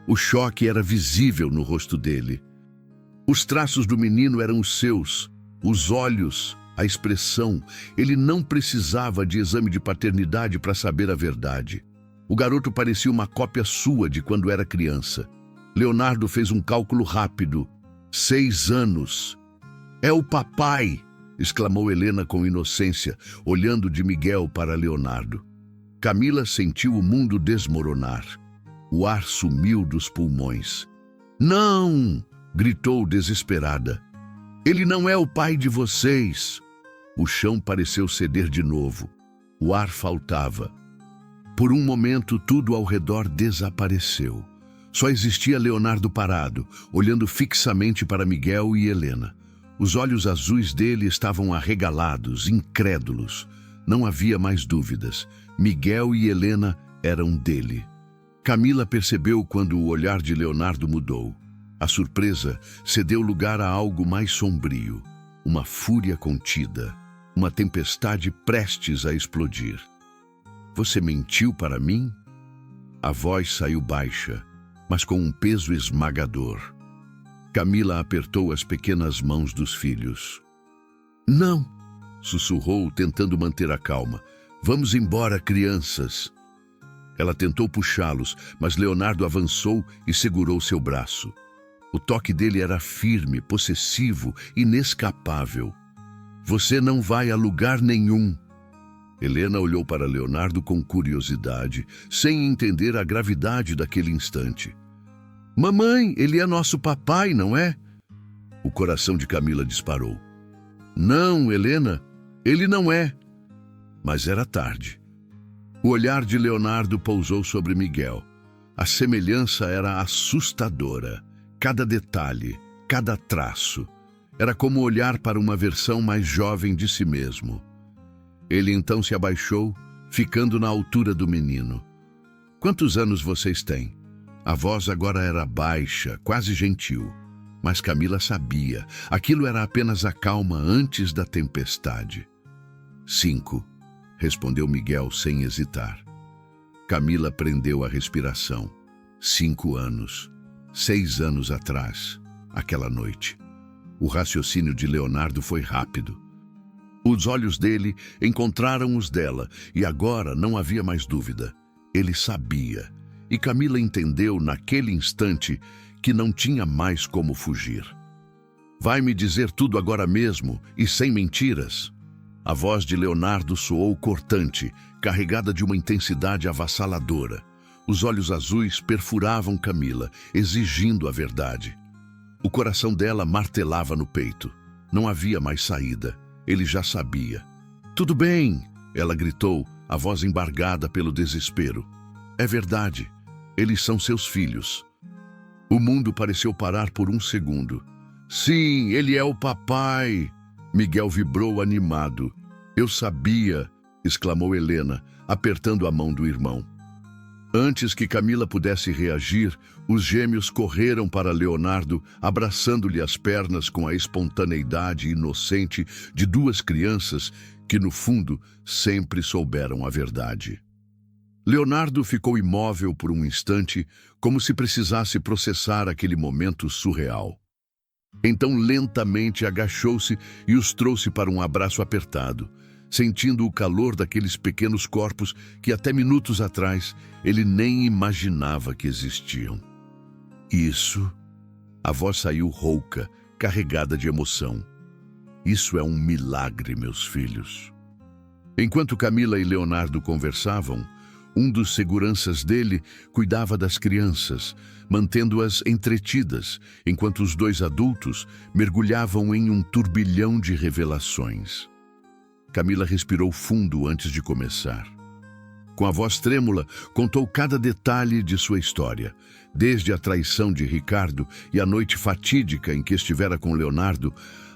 O choque era visível no rosto dele. Os traços do menino eram os seus, os olhos, a expressão. Ele não precisava de exame de paternidade para saber a verdade. O garoto parecia uma cópia sua de quando era criança. Leonardo fez um cálculo rápido. 6 anos. É o papai! Exclamou Helena com inocência, olhando de Miguel para Leonardo. Camila sentiu o mundo desmoronar. O ar sumiu dos pulmões. Não! Gritou desesperada. Ele não é o pai de vocês. O chão pareceu ceder de novo. O ar faltava. Por um momento, tudo ao redor desapareceu. Só existia Leonardo parado, olhando fixamente para Miguel e Helena. Os olhos azuis dele estavam arregalados, incrédulos. Não havia mais dúvidas. Miguel e Helena eram dele. Camila percebeu quando o olhar de Leonardo mudou. A surpresa cedeu lugar a algo mais sombrio. Uma fúria contida. Uma tempestade prestes a explodir. Você mentiu para mim? A voz saiu baixa, mas com um peso esmagador. Camila apertou as pequenas mãos dos filhos. Não, sussurrou, tentando manter a calma. Vamos embora, crianças. Ela tentou puxá-los, mas Leonardo avançou e segurou seu braço. O toque dele era firme, possessivo, inescapável. Você não vai a lugar nenhum. Helena olhou para Leonardo com curiosidade, sem entender a gravidade daquele instante. Mamãe, ele é nosso papai, não é? O coração de Camila disparou. Não, Helena, ele não é. Mas era tarde. O olhar de Leonardo pousou sobre Miguel. A semelhança era assustadora. Cada detalhe, cada traço. Era como olhar para uma versão mais jovem de si mesmo. Ele então se abaixou, ficando na altura do menino. Quantos anos vocês têm? A voz agora era baixa, quase gentil. Mas Camila sabia, aquilo era apenas a calma antes da tempestade. 5, respondeu Miguel sem hesitar. Camila prendeu a respiração. 5 anos. 6 anos atrás, aquela noite. O raciocínio de Leonardo foi rápido. Os olhos dele encontraram os dela e agora não havia mais dúvida. Ele sabia. E Camila entendeu naquele instante que não tinha mais como fugir. Vai me dizer tudo agora mesmo e sem mentiras? A voz de Leonardo soou cortante, carregada de uma intensidade avassaladora. Os olhos azuis perfuravam Camila, exigindo a verdade. O coração dela martelava no peito. Não havia mais saída. Ele já sabia. Tudo bem, ela gritou, a voz embargada pelo desespero. É verdade. Eles são seus filhos. O mundo pareceu parar por um segundo. Sim, ele é o papai. Miguel vibrou animado. Eu sabia, exclamou Helena, apertando a mão do irmão. Antes que Camila pudesse reagir, os gêmeos correram para Leonardo, abraçando-lhe as pernas com a espontaneidade inocente de 2 crianças que, no fundo, sempre souberam a verdade. Leonardo ficou imóvel por um instante, como se precisasse processar aquele momento surreal. Então, lentamente, agachou-se e os trouxe para um abraço apertado, sentindo o calor daqueles pequenos corpos que até minutos atrás ele nem imaginava que existiam. Isso, a voz saiu rouca, carregada de emoção. Isso é um milagre, meus filhos. Enquanto Camila e Leonardo conversavam, um dos seguranças dele cuidava das crianças, mantendo-as entretidas, enquanto os 2 adultos mergulhavam em um turbilhão de revelações. Camila respirou fundo antes de começar. Com a voz trêmula, contou cada detalhe de sua história, desde a traição de Ricardo e a noite fatídica em que estivera com Leonardo,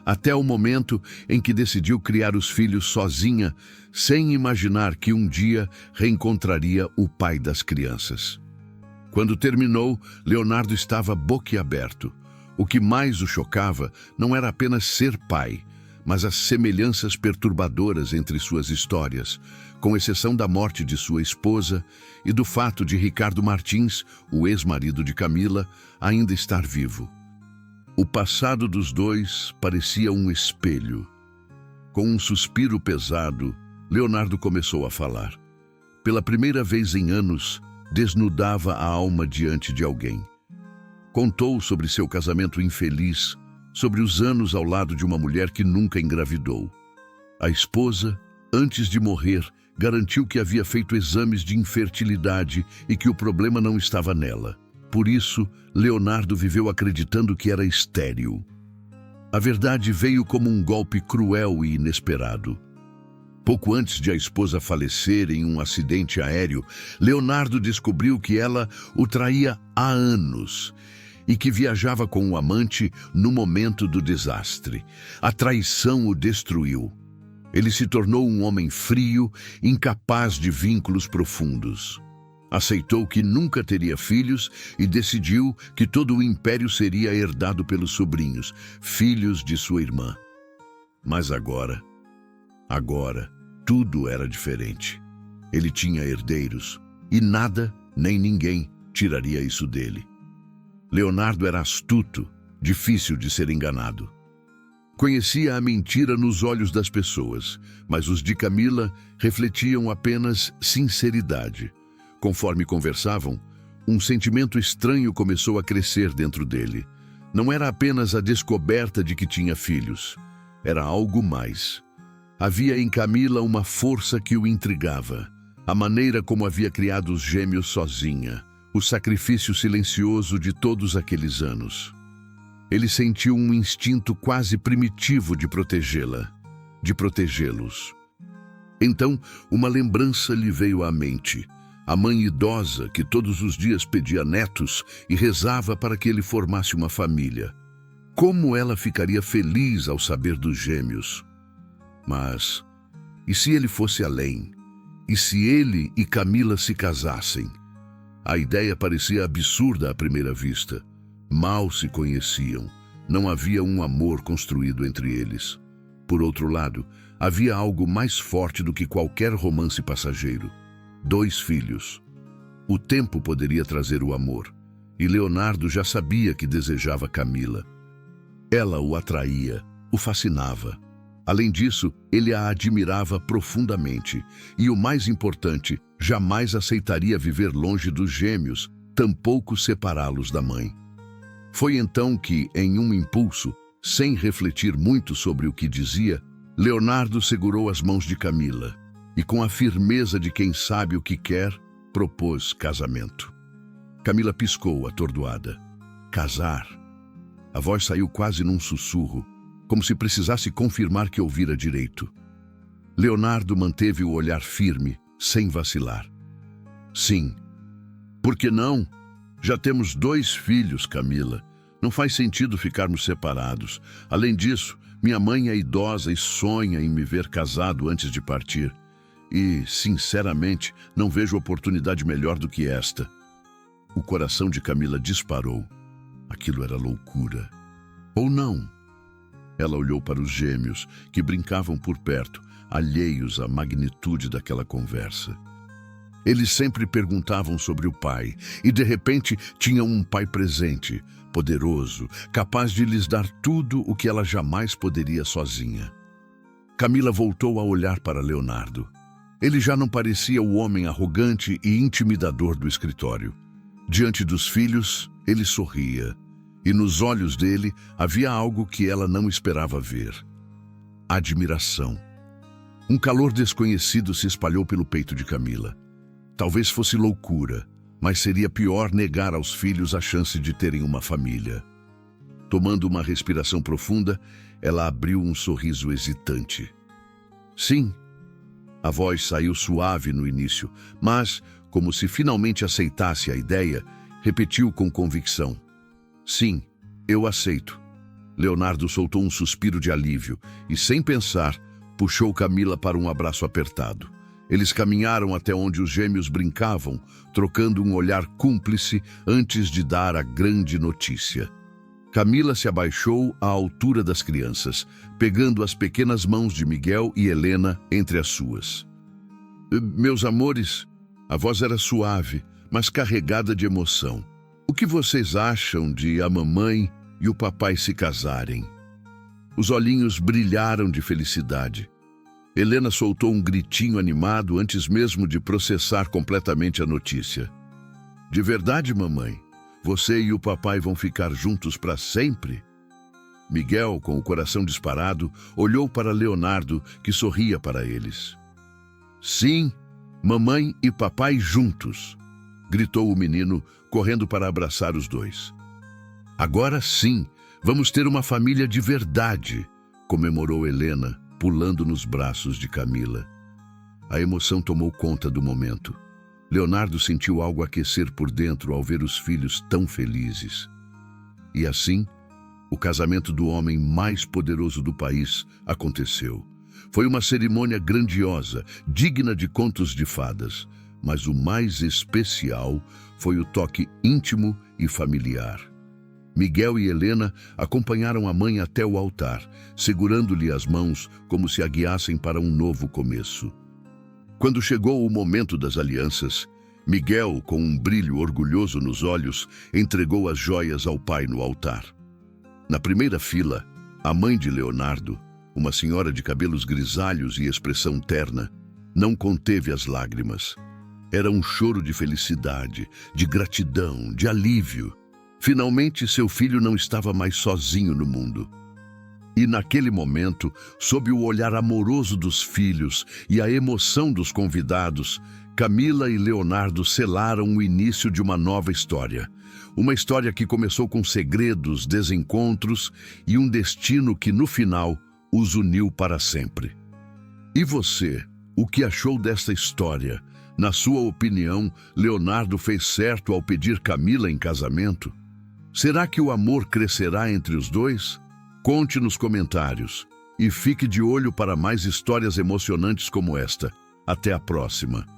até o momento em que decidiu criar os filhos sozinha, sem imaginar que um dia reencontraria o pai das crianças. Quando terminou, Leonardo estava boquiaberto. O que mais o chocava não era apenas ser pai, mas as semelhanças perturbadoras entre suas histórias, com exceção da morte de sua esposa e do fato de Ricardo Martins, o ex-marido de Camila, ainda estar vivo. O passado dos dois parecia um espelho. Com um suspiro pesado, Leonardo começou a falar. Pela primeira vez em anos, desnudava a alma diante de alguém. Contou sobre seu casamento infeliz, sobre os anos ao lado de uma mulher que nunca engravidou. A esposa, antes de morrer, garantiu que havia feito exames de infertilidade e que o problema não estava nela. Por isso, Leonardo viveu acreditando que era estéril. A verdade veio como um golpe cruel e inesperado. Pouco antes de a esposa falecer em um acidente aéreo, Leonardo descobriu que ela o traía há anos e que viajava com o amante no momento do desastre. A traição o destruiu. Ele se tornou um homem frio, incapaz de vínculos profundos. Aceitou que nunca teria filhos e decidiu que todo o império seria herdado pelos sobrinhos, filhos de sua irmã. Mas agora, tudo era diferente. Ele tinha herdeiros e nada, nem ninguém, tiraria isso dele. Leonardo era astuto, difícil de ser enganado. Conhecia a mentira nos olhos das pessoas, mas os de Camila refletiam apenas sinceridade. Conforme conversavam, um sentimento estranho começou a crescer dentro dele. Não era apenas a descoberta de que tinha filhos. Era algo mais. Havia em Camila uma força que o intrigava. A maneira como havia criado os gêmeos sozinha. O sacrifício silencioso de todos aqueles anos. Ele sentiu um instinto quase primitivo de protegê-la, de protegê-los. Então, uma lembrança lhe veio à mente. A mãe idosa que todos os dias pedia netos e rezava para que ele formasse uma família. Como ela ficaria feliz ao saber dos gêmeos. Mas, e se ele fosse além? E se ele e Camila se casassem? A ideia parecia absurda à primeira vista. Mal se conheciam. Não havia um amor construído entre eles. Por outro lado, havia algo mais forte do que qualquer romance passageiro. 2 filhos. O tempo poderia trazer o amor, e Leonardo já sabia que desejava Camila. Ela o atraía, o fascinava. Além disso, ele a admirava profundamente, e o mais importante, jamais aceitaria viver longe dos gêmeos, tampouco separá-los da mãe. Foi então que, em um impulso, sem refletir muito sobre o que dizia, Leonardo segurou as mãos de Camila e, com a firmeza de quem sabe o que quer, propôs casamento. Camila piscou, atordoada. Casar? A voz saiu quase num sussurro, como se precisasse confirmar que ouvira direito. Leonardo manteve o olhar firme, sem vacilar. Sim. Por que não? Já temos 2 filhos, Camila. Não faz sentido ficarmos separados. Além disso, minha mãe é idosa e sonha em me ver casado antes de partir. E, sinceramente, não vejo oportunidade melhor do que esta. O coração de Camila disparou. Aquilo era loucura. Ou não? Ela olhou para os gêmeos, que brincavam por perto, alheios à magnitude daquela conversa. Eles sempre perguntavam sobre o pai, e de repente tinham um pai presente, poderoso, capaz de lhes dar tudo o que ela jamais poderia sozinha. Camila voltou a olhar para Leonardo. Ele já não parecia o homem arrogante e intimidador do escritório. Diante dos filhos, ele sorria, e nos olhos dele havia algo que ela não esperava ver. Admiração. Um calor desconhecido se espalhou pelo peito de Camila. Talvez fosse loucura, mas seria pior negar aos filhos a chance de terem uma família. Tomando uma respiração profunda, ela abriu um sorriso hesitante. Sim. A voz saiu suave no início, mas, como se finalmente aceitasse a ideia, repetiu com convicção. Sim, eu aceito. Leonardo soltou um suspiro de alívio e, sem pensar, puxou Camila para um abraço apertado. Eles caminharam até onde os gêmeos brincavam, trocando um olhar cúmplice antes de dar a grande notícia. Camila se abaixou à altura das crianças, pegando as pequenas mãos de Miguel e Helena entre as suas. Meus amores, a voz era suave, mas carregada de emoção. O que vocês acham de a mamãe e o papai se casarem? Os olhinhos brilharam de felicidade. Helena soltou um gritinho animado antes mesmo de processar completamente a notícia. De verdade, mamãe? Você e o papai vão ficar juntos para sempre? Miguel, com o coração disparado, olhou para Leonardo, que sorria para eles. Sim, mamãe e papai juntos, gritou o menino, correndo para abraçar os dois. Agora sim, vamos ter uma família de verdade, comemorou Helena, pulando nos braços de Camila. A emoção tomou conta do momento. Leonardo sentiu algo aquecer por dentro ao ver os filhos tão felizes. E assim, o casamento do homem mais poderoso do país aconteceu. Foi uma cerimônia grandiosa, digna de contos de fadas, mas o mais especial foi o toque íntimo e familiar. Miguel e Helena acompanharam a mãe até o altar, segurando-lhe as mãos como se a guiassem para um novo começo. Quando chegou o momento das alianças, Miguel, com um brilho orgulhoso nos olhos, entregou as joias ao pai no altar. Na primeira fila, a mãe de Leonardo, uma senhora de cabelos grisalhos e expressão terna, não conteve as lágrimas. Era um choro de felicidade, de gratidão, de alívio. Finalmente, seu filho não estava mais sozinho no mundo. E naquele momento, sob o olhar amoroso dos filhos e a emoção dos convidados, Camila e Leonardo selaram o início de uma nova história. Uma história que começou com segredos, desencontros e um destino que, no final, os uniu para sempre. E você, o que achou desta história? Na sua opinião, Leonardo fez certo ao pedir Camila em casamento? Será que o amor crescerá entre os dois? Conte nos comentários e fique de olho para mais histórias emocionantes como esta. Até a próxima!